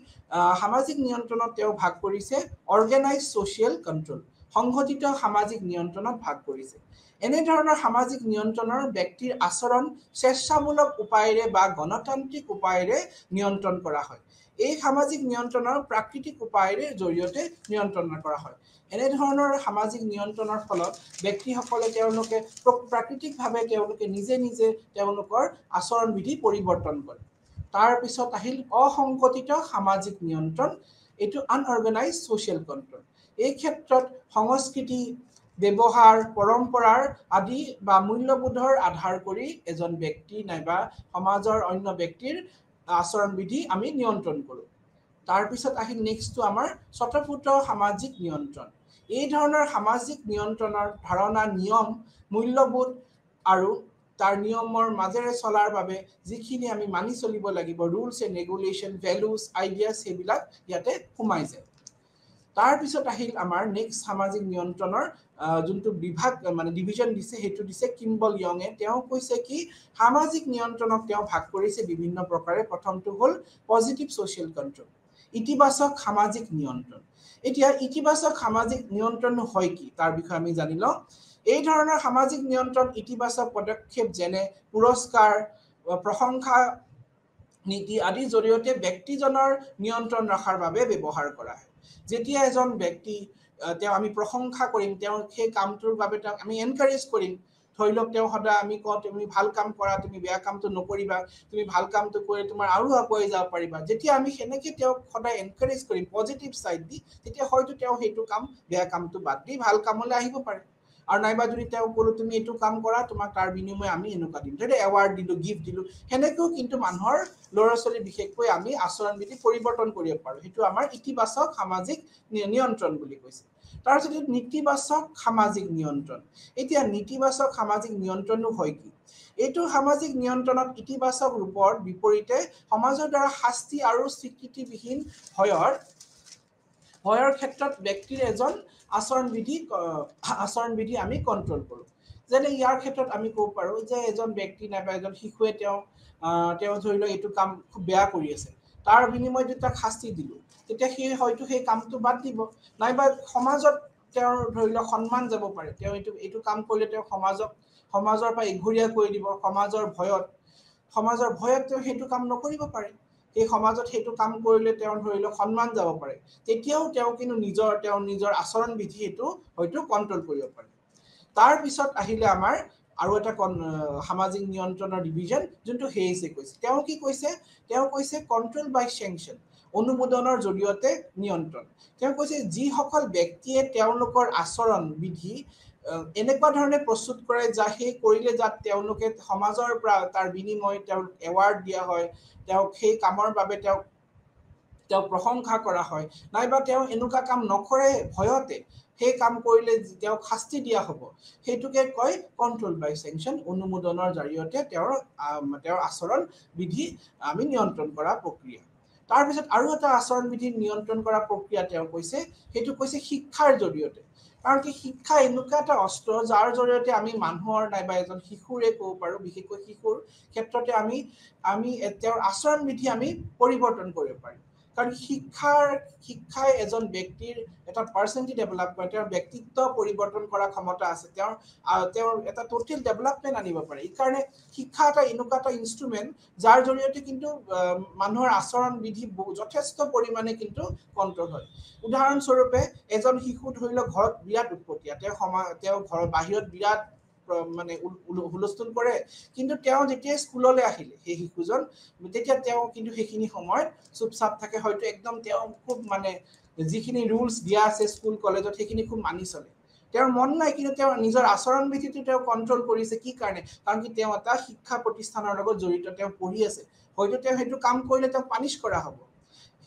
সামাজিক নিয়ন্ত্ৰণত তেওঁ ভাগ কৰিছে অৰ্গেনাইজ ছ'চিয়েল কণ্ট্ৰল সংগঠিত সামাজিক নিয়ন্ত্ৰণত ভাগ কৰিছে এনে ধৰণৰ সামাজিক নিয়ন্ত্ৰণৰ ব্যক্তিৰ আচৰণ স্বেচ্ছামূলক উপায়েৰে বা গণতান্ত্ৰিক উপায়েৰে নিয়ন্ত্ৰণ কৰা হয় এই সামাজিক নিয়ন্ত্ৰণৰ প্ৰাকৃতিক উপায়েৰে জৰিয়তে নিয়ন্ত্ৰণ কৰা হয় এনে ধৰণৰ সামাজিক নিয়ন্ত্ৰণৰ ফলত ব্যক্তিসকলে তেওঁলোকে প্ৰাকৃতিকভাৱে তেওঁলোকে নিজে নিজে তেওঁলোকৰ আচৰণ বিধি পৰিৱৰ্তন কৰে তাৰ পিছত আহিল অসংগঠিত সামাজিক নিয়ন্ত্ৰণ এইটো আনঅৰ্গেনাইজ ছ'চিয়েল কণ্ট্ৰল এই ক্ষেত্ৰত সংস্কৃতি ব্যৱহাৰ পৰম্পৰাৰ আদি বা মূল্যবোধৰ আধাৰ কৰি এজন ব্যক্তি নাইবা সমাজৰ অন্য ব্যক্তিৰ আচৰণ বিধি আমি নিয়ন্ত্ৰণ কৰোঁ তাৰপিছত আহিল নেক্সটটো আমাৰ স্বতঃস্ফূৰ্ত সামাজিক নিয়ন্ত্ৰণ এই ধৰণৰ সামাজিক নিয়ন্ত্ৰণৰ ধাৰণা নিয়ম মূল্যবোধ আৰু তাৰ নিয়মৰ মাজেৰে চলাৰ বাবে যিখিনি আমি মানি চলিব লাগিব rules and regulation values ideas সেইবিলাক ইয়াতে সোমাই যায় তাৰপিছত আহিল আমাৰ নেক্সট সামাজিক নিয়ন্ত্ৰণৰ যোনটো বিভাগ মানে ডিভিজন দিছে সেইটো দিছে কিম্বল ইয়ঙে তেওঁ কৈছে কি সামাজিক নিয়ন্ত্ৰণক তেওঁ ভাগ কৰিছে বিভিন্ন প্ৰকাৰে প্ৰথমটো হ'ল পজিটিভ ছ'চিয়েল কণ্ট্ৰল ইতিবাচক সামাজিক নিয়ন্ত্ৰণ এতিয়া ইতিবাচক সামাজিক নিয়ন্ত্ৰণ হয় কি তাৰ বিষয়ে আমি জানি লওঁ এই ধৰণৰ সামাজিক নিয়ন্ত্ৰণ ইতিবাচক পদক্ষেপ যেনে পুৰস্কাৰ প্ৰশংসা নীতি আদিৰ জৰিয়তে ব্যক্তিজনৰ নিয়ন্ত্ৰণ ৰখাৰ বাবে ব্যৱহাৰ কৰা হয় যেতিয়া এজন ব্যক্তি তেওঁ আমি প্ৰশংসা কৰিম তেওঁ সেই কামটোৰ বাবে তেওঁক আমি এনকাৰেজ কৰিম ধৰি লওক তেওঁ সদায় আমি কওঁ তুমি ভাল কাম কৰা তুমি বেয়া কামটো নকৰিবা তুমি ভাল কামটো কৰি তোমাৰ আৰু আগুৱাই যাব পাৰিবা যেতিয়া আমি সেনেকৈ তেওঁক সদায় এনকাৰেজ কৰিম পজিটিভ ছাইড দি তেতিয়া হয়তো তেওঁ সেইটো কাম বেয়া কামটো বাদ দি ভাল কামলৈ আহিব পাৰে আৰু নাইবা যদি তেওঁ ক'লো তুমি এইটো কাম কৰা তোমাক তাৰ বিনিময়ে আমি এনেকুৱা দিম যদি এৱাৰ্ড দিলোঁ গিফ্ট দিলোঁ সেনেকৈও কিন্তু মানুহৰ ল'ৰা ছোৱালী বিশেষকৈ আমি আচৰণ বিধি পৰিৱৰ্তন কৰিব পাৰোঁ সেইটো আমাৰ ইতিবাচক সামাজিক নিয়ন্ত্ৰণ বুলি কৈছে তাৰপিছত নেতিবাচক সামাজিক নিয়ন্ত্ৰণ এতিয়া নেতিবাচক সামাজিক নিয়ন্ত্ৰণো হয় কি এইটো সামাজিক নিয়ন্ত্ৰণত ইতিবাচক ৰূপৰ বিপৰীতে সমাজৰ দ্বাৰা শাস্তি আৰু স্বীকৃতিবিহীন ভয়ৰ ক্ষেত্ৰত ব্যক্তিৰ এজন আচৰণ বিধি আমি কণ্ট্ৰল কৰোঁ যেনে ইয়াৰ ক্ষেত্ৰত আমি ক'ব পাৰোঁ যে এজন ব্যক্তি নাইবা এজন শিশুৱে তেওঁ ধৰি লওক এইটো কাম খুব বেয়া কৰি আছে তাৰ বিনিময়ত যদি তাক শাস্তি দিলোঁ তেতিয়া সি হয়তো সেই কামটো বাদ দিব নাইবা সমাজত তেওঁৰ ধৰি লওক সন্মান যাব পাৰে তেওঁ এইটো কাম কৰিলে তেওঁ সমাজৰ পৰা ইঘৰীয়া কৰি দিব সমাজৰ ভয়ত তেওঁ সেইটো কাম নকৰিব পাৰে সেই সমাজত সেইটো কাম কৰিলে তেওঁ ধৰি লওক সন্মান যাব পাৰে তেতিয়াও তেওঁ কিন্তু নিজৰ আচৰণ বিধি সেইটো হয়তো কণ্ট্ৰল কৰিব পাৰে তাৰপিছত আহিলে আমাৰ আৰু এটা সামাজিক নিয়ন্ত্ৰণৰ ডিভিজন যোনটো হেইছে কৈছে তেওঁ কি কৈছে তেওঁ কৈছে কণ্ট্ৰল বাই চেংচন অনুমোদনৰ জৰিয়তে নিয়ন্ত্ৰণ তেওঁ কৈছে যিসকল ব্যক্তিয়ে তেওঁলোকৰ আচৰণ বিধি এনেকুৱা ধৰণে প্ৰস্তুত কৰে যা সেই কৰিলে যাত তেওঁলোকে সমাজৰ পৰা তাৰ বিনিময় তেওঁক এৱাৰ্ড দিয়া হয় তেওঁক সেই কামৰ বাবে তেওঁক প্ৰশংসা কৰা হয় নাইবা তেওঁ এনেকুৱা কাম নকৰে ভয়তে সেই কাম কৰিলে তেওঁক শাস্তি দিয়া হ'ব সেইটোকে কয় কণ্ট্ৰল বাই চেংচন অনুমোদনৰ জৰিয়তে তেওঁৰ আচৰণ বিধি আমি নিয়ন্ত্ৰণ কৰা প্ৰক্ৰিয়া তাৰপিছত আৰু এটা আচৰণ বিধি নিয়ন্ত্ৰণ কৰা প্ৰক্ৰিয়া তেওঁ কৈছে সেইটো কৈছে শিক্ষাৰ জৰিয়তে কাৰণ কি শিক্ষা এনেকুৱা এটা অস্ত্ৰ যাৰ জৰিয়তে আমি মানুহৰ নাইবা এজন শিশুৰে ক'ব পাৰোঁ বিশেষকৈ শিশুৰ ক্ষেত্ৰতে আমি তেওঁৰ আচৰণ বিধি আমি পৰিৱৰ্তন কৰিব পাৰিম কাৰণ শিক্ষাই এজন ব্যক্তিৰ এটা পাৰ্চনেলিটি ডেভেলপ কৰে তেওঁৰ ব্যক্তিত্ব পৰিৱৰ্তন কৰাৰ ক্ষমতা আছে তেওঁৰ এটা টোটেল ডেভেলপমেণ্ট আনিব পাৰে এইকাৰণে শিক্ষা এটা এনেকুৱা এটা ইনষ্ট্ৰুমেণ্ট যাৰ জৰিয়তে কিন্তু মানুহৰ আচৰণ বিধি যথেষ্ট পৰিমাণে কিন্তু কণ্ট্ৰল হয় উদাহৰণস্বৰূপে এজন শিশু ধৰি লওক ঘৰত বিৰাট উৎপতীয়া তেওঁ ঘৰৰ বাহিৰত বিৰাট মানে হুলস্থুল কৰে কিন্তু তেওঁ যেতিয়া স্কুললৈ আহিলে সেই শিশুজন তেতিয়া তেওঁ কিন্তু সেইখিনি সময়ত চুপচাপ থাকে হয়তো একদম তেওঁ খুব মানে যিখিনি ৰুলছ দিয়া আছে স্কুল কলেজত সেইখিনি খুব মানি চলে তেওঁৰ মন নাই কিন্তু তেওঁ নিজৰ আচৰণ বিধিটো তেওঁ কন্ট্ৰোল কৰিছে কি কাৰণে কাৰণ কি তেওঁ এটা শিক্ষা প্ৰতিষ্ঠানৰ লগত জড়িত তেওঁ পঢ়ি আছে হয়তো তেওঁ সেইটো কাম কৰিলে তেওঁ পানিশ কৰা হ'ব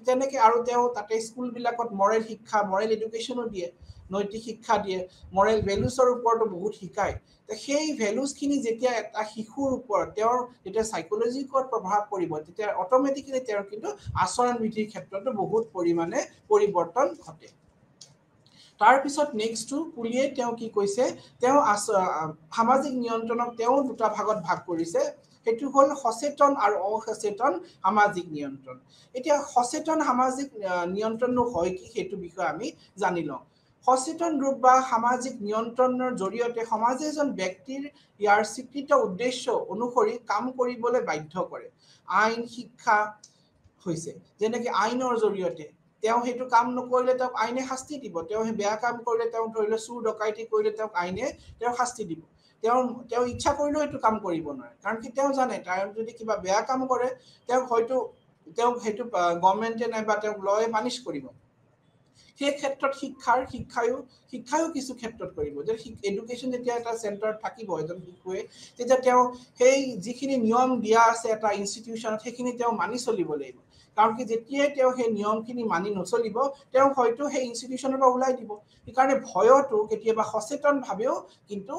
তেনেকে আৰু তেওঁ তাতে স্কুল বিলাকত মৰেল শিক্ষা মৰেল এডুকেশ্যনো দিয়ে নৈতিক শিক্ষা দিয়ে মৰেল ভ্যালুছৰ ওপৰতো বহুত শিকায় সেই ভ্যালুছখিনি যেতিয়া এটা শিশুৰ ওপৰত তেওঁৰ যেতিয়া সাইকোলজিৰ ওপৰত প্ৰভাৱ পৰিব তেতিয়া অটোমেটিক্যালি তেওঁৰ কিন্তু আচৰণ বিধিৰ ক্ষেত্ৰতো বহুত পৰিমাণে পৰিৱৰ্তন ঘটে তাৰ পিছত নেক্সটটো পুলিয়ে তেওঁ কি কৈছে তেওঁ সামাজিক নিয়ন্ত্ৰণক তেওঁ দুটা ভাগত ভাগ কৰিছে সেইটো হল সচেতন আৰু অসচেতন সামাজিক নিয়ন্ত্ৰণ এতিয়া সচেতন সামাজিক নিয়ন্ত্ৰণনো হয় কি সেইটো বিষয় আমি জানি লওঁ সচেতন ৰূপ বা সামাজিক নিয়ন্ত্ৰণৰ জৰিয়তে সমাজে এজন ব্যক্তিৰ ইয়াৰ স্বীকৃত উদ্দেশ্য অনুসৰি কাম কৰিবলৈ বাধ্য কৰে আইন শিক্ষা হৈছে যেনেকৈ আইনৰ জৰিয়তে তেওঁ হেতু কাম নকৰিলে তেওঁক আইনে শাস্তি দিব তেওঁ হে বেয়া কাম কৰিলে তেওঁ ধৰিলে চুৰ ডকাইতি কৰিলে তেওঁক আইনে তেওঁ শাস্তি দিব তেওঁ ইচ্ছা কৰিলেও হেতু কাম কৰিব নোৱাৰে কাৰণ কি তেওঁ জানে তাৰ যদি কিবা বেয়া কাম কৰে তেওঁ হয়তো তেওঁ হেতু গৱৰ্ণমেণ্টে নাই বা তেওঁক লয়ে পানিশ কৰিব সেই ক্ষেত্ৰত শিক্ষায়ো কিছু ক্ষেত্ৰত কৰিব যে এডুকেশ্যন যেতিয়া এটা চেণ্টাৰত থাকিব এজন শিশুৱে তেতিয়া তেওঁ সেই যিখিনি নিয়ম দিয়া আছে এটা ইনষ্টিটিউচনত সেইখিনি তেওঁ মানি চলিব লাগিব কাৰণ কি যেতিয়াই তেওঁ সেই নিয়মখিনি মানি নচলিব তেওঁ হয়তো সেই ইনষ্টিটিউচনৰ পৰা ওলাই দিব সেইকাৰণে ভয়টো কেতিয়াবা সচেতন ভাৱেও কিন্তু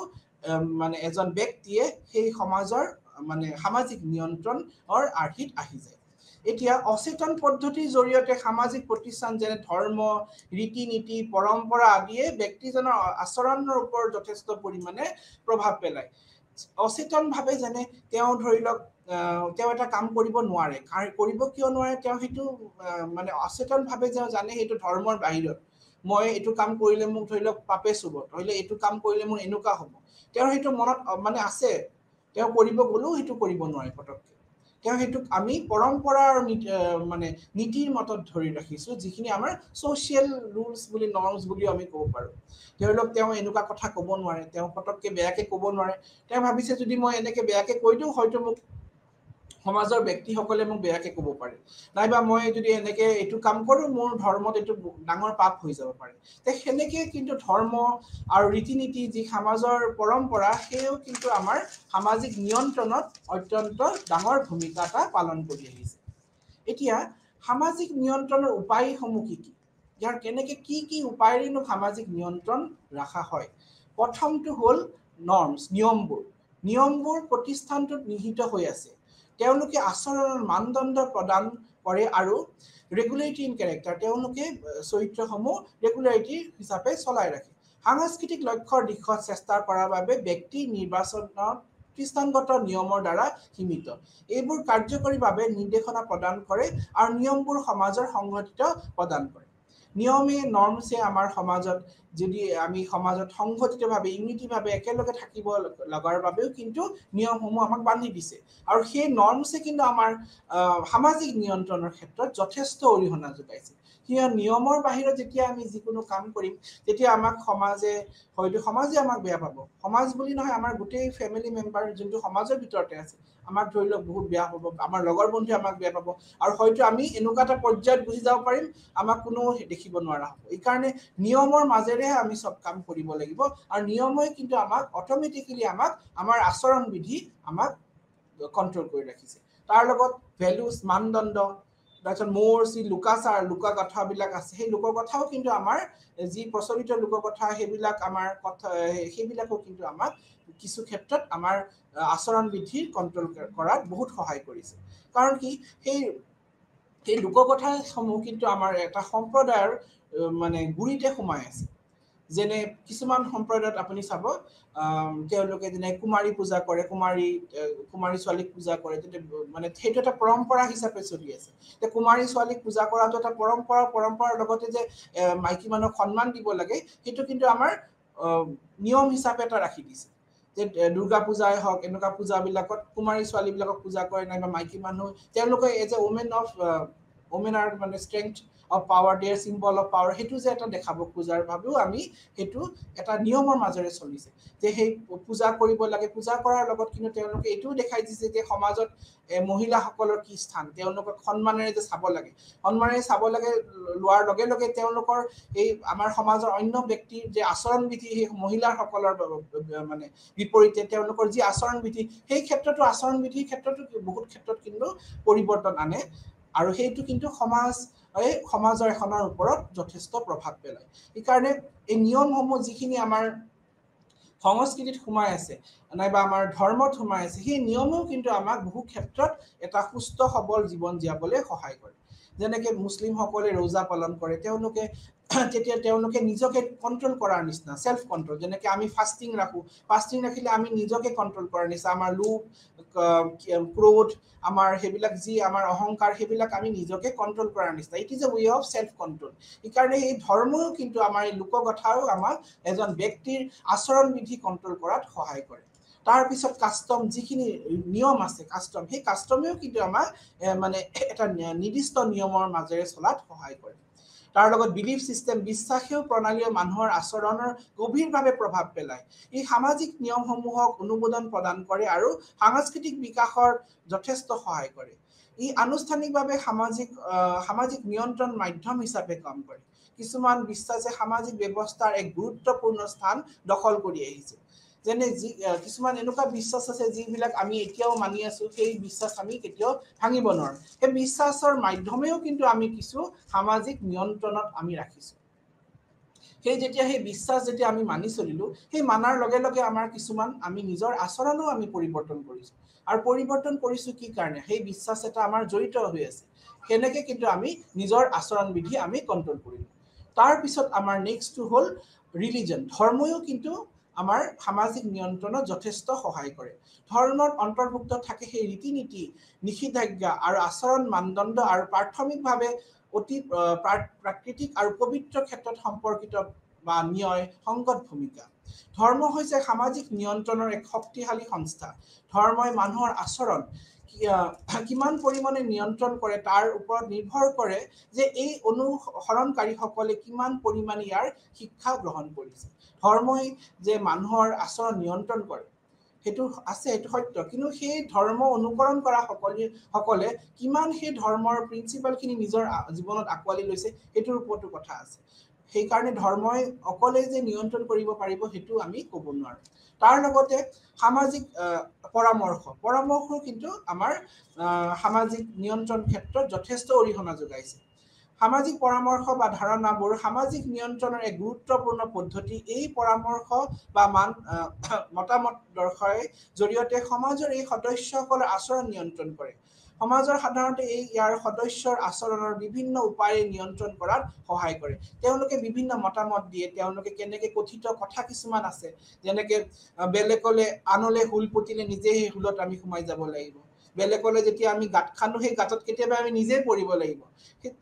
মানে এজন ব্যক্তিয়ে সেই সমাজৰ মানে সামাজিক নিয়ন্ত্ৰণৰ আৰ্হিত আহি যায় এতিয়া অচেতন পদ্ধতিৰ জৰিয়তে সামাজিক প্ৰতিষ্ঠান যেনে ধৰ্ম ৰীতি নীতি পৰম্পৰা আদিয়ে ব্যক্তিজনৰ আচৰণৰ ওপৰত যথেষ্ট পৰিমাণে প্ৰভাৱ পেলায় অচেতন ভাৱে যেনে তেওঁ ধৰি লওক তেওঁ এটা কাম কৰিব নোৱাৰে কৰিব কিয় নোৱাৰে তেওঁ হেতু মানে অচেতন ভাৱে যে জানে হেতু ধৰ্মৰ বাহিৰত মই এটো কাম কৰিলে মোক ধৰি লওক পাপে চুব ধৰিলে এটো কাম কৰিলে মোৰ এনুকা হ'ব তেওঁ হেতু মনত মানে আছে তেওঁ কৰিব গলো হেতু কৰিব নোৱাৰে পটককে তেওঁ হেতু আমি পৰম্পৰা মানে নীতিৰ মতত ধৰি ৰাখিছো যিখিনি আমাৰ সোশিয়েল ৰুলস বুলি নৰ্মস বুলি আমি ক'ব পাৰো তেওঁলোক তেওঁ এনুকা কথা ক'ব নোৱাৰে তেওঁ পটককে বেয়াকে ক'ব নোৱাৰে তেওঁ ভাবিছে যদি মই এনেকে বেয়াকে কৈ দিও হয়তো মোক সমাজৰ ব্যক্তিসকলে মোক বেয়াকে ক'ব পাৰে নাইবা মই যদি এনেকে এটো কাম কৰো মোৰ ধৰ্মত এটো ডাঙৰ পাপ হৈ যাব পাৰে তে হেনেকে কিন্তু ধৰ্ম আৰু ৰীতি নীতি যি সমাজৰ পৰম্পৰা হেও কিন্তু আমাৰ সামাজিক নিয়ন্ত্ৰণত অত্যন্ত ডাঙৰ ভূমিকা এটা পালন কৰি আহিছে এতিয়া সামাজিক নিয়ন্ত্ৰণৰ উপায়সমূহ কি ইয়াৰ কেনেকে কি উপায়েৰেনো সামাজিক নিয়ন্ত্ৰণ ৰাখা হয় প্ৰথমটো হল নৰ্মস নিয়মবোৰ প্ৰতিষ্ঠানটোত নিহিত হৈ আছে তেওঁলোকে আচৰণৰ মানদণ্ড প্ৰদান কৰে আৰু ৰেগুলেটৰি ইন ক্যাৰেক্টাৰ তেওঁলোকে চৰিত্ৰসমূহ ৰেগুলাৰিটি হিচাপে চলাই ৰাখে সাংস্কৃতিক লক্ষ্যৰ দিশত চেষ্টা কৰাৰ বাবে ব্যক্তি নিৰ্বাচনত প্ৰতিষ্ঠানগত নিয়মৰ দ্বাৰা সীমিত এইবোৰ কাৰ্যকৰী বাবে নিৰ্দেশনা প্ৰদান কৰে আৰু নিয়মবোৰ সমাজৰ সংগঠিত প্ৰদান কৰে নিয়মে নৰ্মছে আমাৰ সমাজত যদি আমি সমাজত সংগঠিতভাৱে ইউনিটিভাৱে একেলগে থাকিব লগাৰ বাবেও কিন্তু নিয়মসমূহ আমাক বান্ধি দিছে আৰু সেই নৰ্মছে কিন্তু আমাৰ সামাজিক নিয়ন্ত্ৰণৰ ক্ষেত্ৰত যথেষ্ট অৰিহণা যোগাইছে হিয়া নিয়মৰ বাহিৰত যেতিয়া আমি যিকোনো কাম কৰিম তেতিয়া আমাক সমাজে আমাক বেয়া পাব সমাজ বুলি নহয় আমাৰ গোটেই ফ্যামিলি মেম্বাৰ যোনটো সমাজৰ ভিতৰতে আছে আমাক ধৰি লওক বহুত বেয়া পাব আমাৰ লগৰ বন্ধুৱে আমাক বেয়া পাব আৰু হয়তো আমি এনুকা এটা পৰ্যায়ত গুচি যাব পাৰিম আমাক কোনো দেখিব নোৱাৰা হ'ব এই কাৰণে নিয়মৰ মাজেৰে আমি সব কাম কৰিব লাগিব আৰু নিয়মই কিন্তু আমাক অটোমেটিক্যালি আমাক আমাৰ আচৰণ বিধি আমাক কন্ট্ৰোল কৰি ৰাখিছে তাৰ লগত ভ্যালুজ মানদণ্ড তাৰছত মোৰ সি লুকাচাৰ লুকা কথাবিলাক আছে সেই লোক কথাও কিন্তু আমাৰ যি প্ৰচলিত লোক কথা হেবিলাক আমাৰ কথা হেবিলাকো কিন্তু আমাক কিছু ক্ষেত্ৰত আমাৰ আচৰণ বিধি কন্ট্ৰোল কৰাত বহুত সহায় কৰিছে কাৰণ কি সেই লোক কথা সমূহ কিন্তু আমাৰ এটা সম্প্ৰদায়ৰ মানে গুৰিতে সোমাই আছে যেনে কিছুমান সম্প্ৰদায়ত আপুনি চাব তেওঁলোকে যেনে কুমাৰী পূজা কৰে কুমাৰী ছোৱালীক পূজা কৰে মানে সেইটো এটা পৰম্পৰা হিচাপে চলি আছে তে কুমাৰী ছোৱালীক পূজা কৰাটো এটা পৰম্পৰাৰ লগতে যে মাইকী মানুহক সন্মান দিব লাগে সেইটো কিন্তু আমাৰ নিয়ম হিচাপে এটা ৰাখি দিছে যে দুৰ্গা পূজাই হওক এনেকুৱা পূজাবিলাকত কুমাৰী ছোৱালীবিলাকক পূজা কৰে নাইবা মাইকী মানুহ তেওঁলোকে as a women of women আৰ মানে strength of power their symbol of power সেইটো যে এটা দেখাব খোজাৰ ভাবেও আমি সেইটো এটা নিয়মৰ মাজেৰে চলিছে যে সেই পূজা কৰিব লাগে পূজা কৰাৰ লগত কিন্তু তেওঁলোকে এইটোও দেখাই দিছে যে সমাজত মহিলাসকলৰ কি স্থান তেওঁলোকক সন্মানেৰে যে চাব লাগে সন্মানেৰে চাব লাগে লোৱাৰ লগে লগে তেওঁলোকৰ এই আমাৰ সমাজৰ অন্য ব্যক্তিৰ যে আচৰণ বিধি সেই মহিলাসকলৰ মানে বিপৰীতে তেওঁলোকৰ যি আচৰণ বিধি সেই ক্ষেত্ৰতো আচৰণ বিধিৰ ক্ষেত্ৰতো বহুত ক্ষেত্ৰত কিন্তু পৰিৱৰ্তন আনে আৰু সেইটো কিন্তু সমাজৰ এখনৰ ওপৰত যথেষ্ট প্ৰভাৱ পেলায় এইকাৰণে এই নিয়মসমূহ যিখিনি আমাৰ সংস্কৃতিত সোমাই আছে নাইবা আমাৰ ধৰ্মত সোমাই আছে সেই নিয়মেও কিন্তু আমাক বহু ক্ষেত্ৰত এটা সুস্থ সবল জীৱন জীয়াবলৈ সহায় কৰে যেনেকৈ মুছলিমসকলে ৰোজা পালন কৰে তেওঁলোকে তেতিয়া তেওঁলোকে নিজকে কন্ট্ৰোল কৰাৰ নিচিনা সেলফ কন্ট্ৰোল যেনেকৈ আমি ফাস্টিং ৰাখিলে আমি নিজকে কন্ট্ৰোল কৰাৰ নিচিনা আমাৰ লোভ ক্ৰোধ আমাৰ সেইবিলাক যি আমাৰ অহংকাৰ সেইবিলাক আমি নিজকে কন্ট্ৰোল কৰাৰ নিচিনা it is a way of self control এইকাৰণে এই ধৰ্মও কিন্তু আমাৰ এই লোককথাও আমাক এজন ব্যক্তিৰ আচৰণ বিধি কন্ট্ৰোল কৰাত সহায় কৰে তাৰ পিছত কাষ্টম যিখিনি নিয়ম আছে কাষ্টম সেই কাষ্টমেও কিন্তু আমাক মানে এটা নিৰ্দিষ্ট নিয়মৰ মাজেৰে চলাত সহায় কৰে তাৰ লগত বিলিফ সিস্টেম বিশ্বাসীয় প্ৰণালীয়ে মানুহৰ আচৰণৰ গভীৰভাৱে প্ৰভাৱ পেলায় এই সামাজিক নিয়মসমূহক অনুমোদন প্ৰদান কৰে আৰু সাংস্কৃতিক বিকাশৰ যথেষ্ট সহায় কৰে ই আনুষ্ঠানিকভাৱে সামাজিক নিয়ন্ত্ৰণ মাধ্যম হিচাপে কাম কৰে কিছুমান বিশ্বাসে সামাজিক ব্যৱস্থাৰ এক গুৰুত্বপূৰ্ণ স্থান দখল কৰি আহিছে যেনে কিছুমান এনেকুৱা বিশ্বাস আছে যিবিলাক আমি এতিয়াও মানি আছো সেই বিশ্বাস আমি কেতিয়াও ভাঙিব নোৱাৰো এই বিশ্বাসৰ মাধ্যমেও কিন্তু আমি কিছু সামাজিক নিয়ন্ত্ৰণত আমি ৰাখিছো সেই যেতিয়া সেই বিশ্বাস যেতিয়া আমি মানি চলিলো সেই মানাৰ লগে লগে আমাৰ কিছুমান আমি নিজৰ আচৰণো আমি পৰিৱৰ্তন কৰিছো আৰু পৰিৱৰ্তন কৰিছো কি কাৰণে সেই বিশ্বাস এটা আমাৰ জড়িত হৈ আছে কেনেকৈ কিন্তু আমি নিজৰ আচৰণ বিধি আমি কন্ট্ৰোল কৰিলো তাৰ পিছত আমাৰ নেক্সটটো হ'ল ৰিলিজন ধৰ্মও কিন্তু আমাৰ সামাজিক নিয়ন্ত্ৰণত যথেষ্ট সহায় কৰে ধৰ্মৰ অন্তৰ্ভুক্ত থাকে সেই ৰীতি নীতি নিষেধাজ্ঞা আৰু আচৰণ মানদণ্ড আৰু প্ৰাথমিকভাৱে অতি প্ৰাকৃতিক আৰু পবিত্ৰ ক্ষেত্ৰত সম্পৰ্কিত বা ন্যায় সংগত ভূমিকা ধৰ্ম হৈছে সামাজিক নিয়ন্ত্ৰণৰ এক শক্তিশালী সংস্থা ধৰ্মই মানুহৰ আচৰণ কিমান পৰিমাণে নিয়ন্ত্ৰণ কৰে তাৰ ওপৰত নিৰ্ভৰ কৰে যে এই অনুসৰণকাৰীসকলে কিমান পৰিমাণে ইয়াৰ শিক্ষা গ্ৰহণ কৰিছে ধৰ্মই যে মানুহৰ আচৰণ নিয়ন্ত্ৰণ কৰে সেইটো আছে সেইটো সত্য কিন্তু সেই ধৰ্ম অনুকৰণ কৰা সকলে কিমান সেই ধৰ্মৰ প্ৰিন্সিপালখিনি নিজৰ জীৱনত আকোৱালি লৈছে সেইটোৰ ওপৰতো কথা আছে সেইকাৰণে ধৰ্মই অকলে যে নিয়ন্ত্ৰণ কৰিব পাৰিব সেইটো আমি ক'ব নোৱাৰো তাৰ লগতে সামাজিক পৰামৰ্শ কিন্তু আমাৰ সামাজিক নিয়ন্ত্ৰণ ক্ষেত্ৰত যথেষ্ট অৰিহণা যোগাইছে সামাজিক পৰামৰ্শ বা ধাৰণাবোৰ সামাজিক নিয়ন্ত্ৰণৰ এক গুৰুত্বপূৰ্ণ পদ্ধতি এই পৰামৰ্শ বা মতামত দৰ্শাই জৰিয়তে সমাজৰ এই সদস্যসকলৰ আচৰণ নিয়ন্ত্ৰণ কৰে সমাজৰ সাধাৰণতে ইয়াৰ সদস্যৰ আচৰণৰ বিভিন্ন উপায়ে নিয়ন্ত্ৰণ কৰাত সহায় কৰে তেওঁলোকে বিভিন্ন মতামত দিয়ে তেওঁলোকে কেনেকৈ কথিত কথা কিছুমান আছে যেনেকৈ বেলেগলে আনলে হুল পুতিলে নিজে সেই হুলত আমি সোমাই যাব লাগিব বেলেগলে যেতিয়া আমি গাঁত খান্দো সেই গাঁতত কেতিয়াবা আমি নিজেই পৰিব লাগিব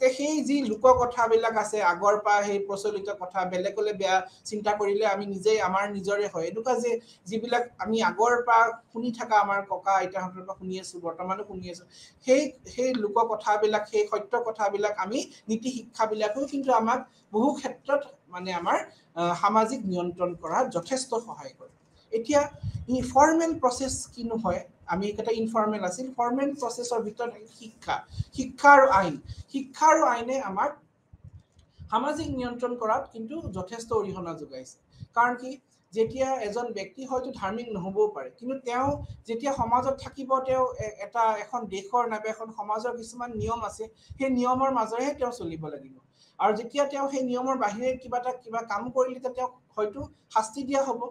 সেই যি লোক কথাবিলাক আছে আগৰ পৰা সেই প্ৰচলিত কথা বেলেগলে বেয়া চিন্তা কৰিলে আমি নিজেই আমাৰ নিজৰে হয় এনেকুৱা যে যিবিলাক আমি আগৰ পৰা শুনি থকা আমাৰ ককা আইতাহঁতৰ পৰা শুনি আছো বৰ্তমানো শুনি আছো সেই লোক কথাবিলাক সেই সত্য কথাবিলাক আমি নীতি শিক্ষাবিলাকো কিন্তু আমাক বহু ক্ষেত্ৰত মানে আমাৰ সামাজিক নিয়ন্ত্ৰণ কৰাত যথেষ্ট সহায় কৰে এতিয়া ইনফৰ্মেল প্ৰসেস কিনো হয় আমি এটা ইনফৰ্মেল আছিল ফৰ্মেল প্ৰসেসৰ ভিতৰত শিক্ষা আৰু আইনে আমাক সামাজিক নিয়ন্ত্ৰণ কৰাত কিন্তু যথেষ্ট অৰিহণা যোগাইছে কাৰণ কি যেতিয়া এজন ব্যক্তি হয়তো ধাৰ্মিক নহবও পাৰে কিন্তু তেওঁ যেতিয়া সমাজত থাকিব তেওঁ এখন দেশৰ নাইবা এখন সমাজৰ কিছুমান নিয়ম আছে সেই নিয়মৰ মাজেৰেহে তেওঁ চলিব লাগিব আৰু যেতিয়া তেওঁ সেই নিয়মৰ বাহিৰে কিবা কাম কৰিলে তেওঁ হয়তো শাস্তি দিয়া হ'ব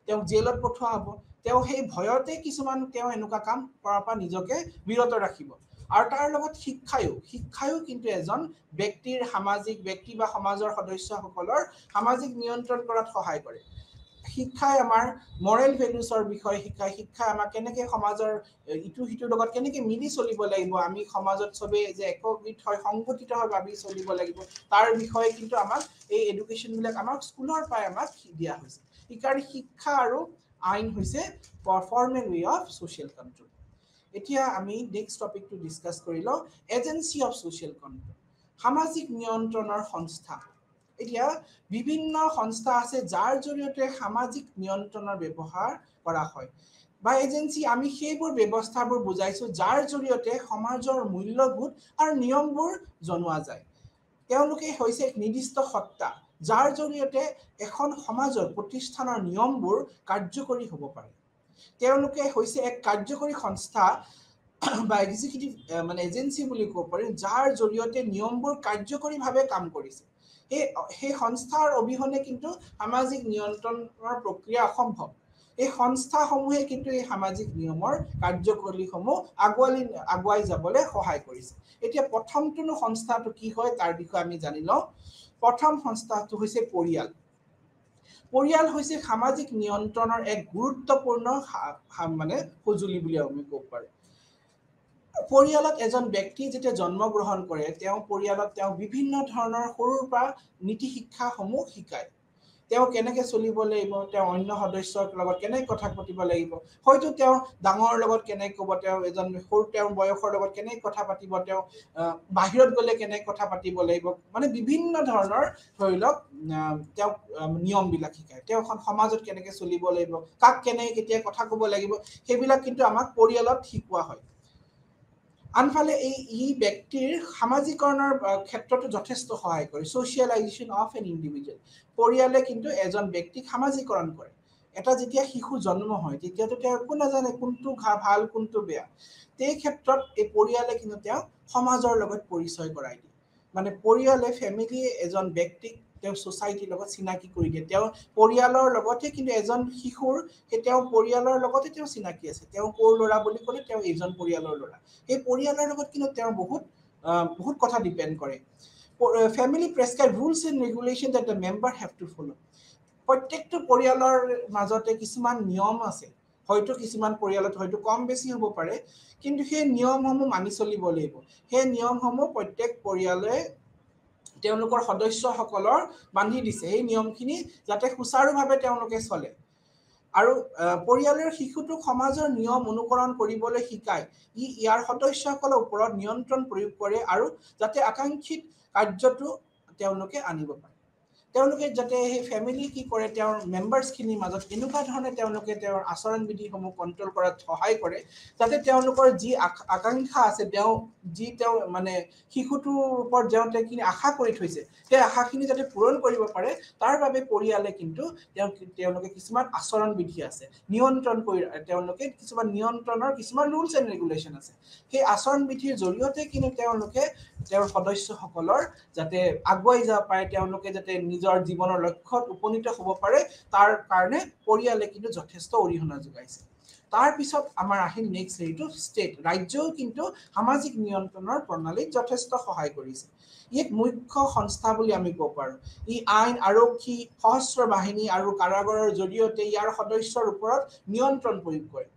তেওঁক জেলত পঠোৱা হ'ব তেওঁ সেই ভয়তে কিছুমান তেওঁ এনেকুৱা কাম কৰাৰ পৰা নিজকে বিৰত ৰাখিব আৰু তাৰ লগত শিক্ষায়ো কিন্তু এজন ব্যক্তি বা সমাজৰ সদস্যসকলৰ সামাজিক নিয়ন্ত্ৰণ কৰাত সহায় কৰে শিক্ষাই আমাৰ মৰেল ভেলুছৰ বিষয়ে শিক্ষাই আমাক কেনেকৈ সমাজৰ ইটো সিটোৰ লগত কেনেকৈ মিলি চলিব লাগিব আমি সমাজত চবেই যে একগোট হয় সংগঠিত হৈ ভাবি চলিব লাগিব তাৰ বিষয়ে কিন্তু আমাক এই এডুকেশ্যনবিলাক আমাক স্কুলৰ পৰাই আমাক দিয়া হৈছে সেইকাৰণে শিক্ষা আৰু আইন হৈছে formal way of social control এতিয়া আমি নেক্সট টপিকটো ডিসকাস কৰি লওঁ এজেন্সি অফ সোশ্যাল কন্ট্ৰোল সামাজিক নিয়ন্ত্ৰণৰ সংস্থা এতিয়া বিভিন্ন সংস্থা আছে যাৰ জৰিয়তে সামাজিক নিয়ন্ত্ৰণৰ ব্যৱহাৰ কৰা হয় বা এজেন্সি আমি সেইবোৰ ব্যৱস্থাবোৰ বুজাইছো যাৰ জৰিয়তে সমাজৰ মূল্যবোধ আৰু নিয়মবোৰ জনোৱা যায় তেওঁলোকে হৈছে এক নিৰ্দিষ্ট সত্তা যাৰ জৰিয়তে এখন সমাজৰ প্ৰতিষ্ঠানৰ নিয়মবোৰ কাৰ্যকৰী হ'ব পাৰে তেওঁলোকে হৈছে এক কাৰ্যকৰী সংস্থা বা এক্সিকিউটিভ মানে এজেন্সি বুলি ক'ব পাৰি যাৰ জৰিয়তে নিয়মবোৰ কাৰ্যকৰীভাৱে কাম কৰিছে সেই সংস্থাৰ অবিহনে কিন্তু সামাজিক নিয়ন্ত্ৰণৰ প্ৰক্ৰিয়া অসম্ভৱ এই সংস্থাসমূহে কিন্তু এই সামাজিক নিয়মৰ কাৰ্যকৰীসমূহ আগুৱাই যাবলৈ সহায় কৰিছে এতিয়া প্ৰথমটো সংস্থাটো কি হয় তাৰ বিষয়ে আমি জানি লওঁ প্ৰথম সংস্থাটো হৈছে পৰিয়াল পৰিয়াল হৈছে সামাজিক নিয়ন্ত্ৰণৰ এক গুৰুত্বপূৰ্ণ মানে সঁজুলি বুলি আমি ক'ব পাৰোঁ পৰিয়ালত এজন ব্যক্তি যেতিয়া জন্ম গ্ৰহণ কৰে তেওঁ পৰিয়ালত তেওঁ বিভিন্ন ধৰণৰ সৰুৰ পৰা নীতি শিক্ষাসমূহ শিকায় তেওঁ কেনেকৈ চলিব লাগিব তেওঁ অন্য সদস্যৰ লগত কেনেকৈ কথা পাতিব লাগিব হয়তো তেওঁ ডাঙৰৰ লগত কেনেকৈ ক'ব তেওঁ এজন সৰু তেওঁৰ বয়সৰ লগত কেনেকৈ কথা পাতিব তেওঁ বাহিৰত গ'লে কেনেকৈ কথা পাতিব লাগিব মানে বিভিন্ন ধৰণৰ ধৰি লওক তেওঁ নিয়মবিলাক শিকায় তেওঁ এখন সমাজত কেনেকৈ চলিব লাগিব কাক কেনেকৈ কেতিয়া কথা ক'ব লাগিব সেইবিলাক কিন্তু আমাক পৰিয়ালত শিকোৱা হয় আনফালে এই ব্যক্তিৰ সামাজিকৰণৰ ক্ষেত্ৰতো যথেষ্ট সহায় কৰে সোশ্যালাইজেশন অফ এন ইন্ডিভিজুৱেল পৰিয়ালে কিন্তু এজন ব্যক্তিক সামাজিকৰণ কৰে এটা যেতিয়া শিশু জন্ম হয় তেতিয়াতো তেওঁ একো নাজানে কোনটো ভাল কোনটো বেয়া এই ক্ষেত্ৰত এই পৰিয়ালে কিন্তু তেওঁ সমাজৰ লগত পৰিচয় কৰাই দিয়ে মানে পৰিয়ালে ফ্যামিলিয়ে এজন ব্যক্তিক তেওঁ সোসাইটিৰ লগত চিনাকি কৰি দিয়ে তেওঁ পৰিয়ালৰ লগতে কিন্তু এজন শিশুৰ তেওঁ পৰিয়ালৰ লগতে তেওঁ চিনাকি আছে তেওঁ কোৰ ল'ৰা বুলি ক'লে তেওঁ এজন পৰিয়ালৰ ল'ৰা এই পৰিয়ালৰ লগত কিন্তু তেওঁ বহুত কথা ডিপেন্ড কৰে family prescribe rules and regulation that the member have to follow প্ৰত্যেকটো পৰিয়ালৰ মাজতে কিছুমান নিয়ম আছে হয়তো কিছুমান পৰিয়ালত হয়তো কম বেছি হ'ব পাৰে কিন্তু সেই নিয়মসমূহ মানি চলিব লাগিব সেই নিয়মসমূহ প্ৰত্যেক পৰিয়ালে তেওঁলোকৰ সদস্যসকলৰ বান্ধি দিছে এই নিয়মখিনি যাতে সুচাৰুভাৱে তেওঁলোকে চলে আৰু পৰিয়ালৰ শিশুটোক সমাজৰ নিয়ম অনুকৰণ কৰিবলৈ শিকায় ইয়াৰ সদস্যসকলৰ ওপৰত নিয়ন্ত্ৰণ প্ৰয়োগ কৰে আৰু যাতে আকাংক্ষিত কাৰ্যটো তেওঁলোকে আনিব পাৰে তেওঁলোকে যাতে এই ফ্যামিলি কি কৰে তেওঁৰ মেম্বাৰ্ছখিনিৰ মাজত এনেকুৱা ধৰণে তেওঁলোকে তেওঁৰ আচৰণ বিধিসমূহ কন্ট্ৰোল কৰাত সহায় কৰে যাতে তেওঁলোকৰ যি আকাংক্ষা আছে তেওঁ মানে শিশুটোৰ ওপৰত যেওঁতেখিনি আশা কৰি থৈছে সেই আশাখিনি যাতে পূৰণ কৰিব পাৰে তাৰ বাবে পৰিয়ালে কিন্তু তেওঁলোকে কিছুমান আচৰণ বিধি আছে নিয়ন্ত্ৰণ কৰি তেওঁলোকে কিছুমান নিয়ন্ত্ৰণৰ কিছুমান ৰুলস এণ্ড ৰেগুলেশন আছে সেই আচৰণ বিধিৰ জৰিয়তে কিন্তু তেওঁলোকে তেওঁৰ সদস্যসকলৰ যাতে আগুৱাই যাব পাৰে তেওঁলোকে যাতে নিজৰ জীৱনৰ লক্ষ্যত উপনীত হ'ব পাৰে তাৰ কাৰণে পৰিয়ালে কিন্তু যথেষ্ট অৰিহণা যোগাইছে তাৰ পিছত আমাৰ আহিল নেক্সট হেৰিটো ষ্টেট ৰাজ্যও কিন্তু সামাজিক নিয়ন্ত্ৰণৰ প্ৰণালীত যথেষ্ট সহায় কৰিছে এক মুখ্য সংস্থা বুলি আমি ক'ব পাৰোঁ ই আইন আৰক্ষী সশস্ত্ৰ বাহিনী আৰু কাৰাগাৰৰ জৰিয়তে ইয়াৰ সদস্যৰ ওপৰত নিয়ন্ত্ৰণ প্ৰয়োগ কৰে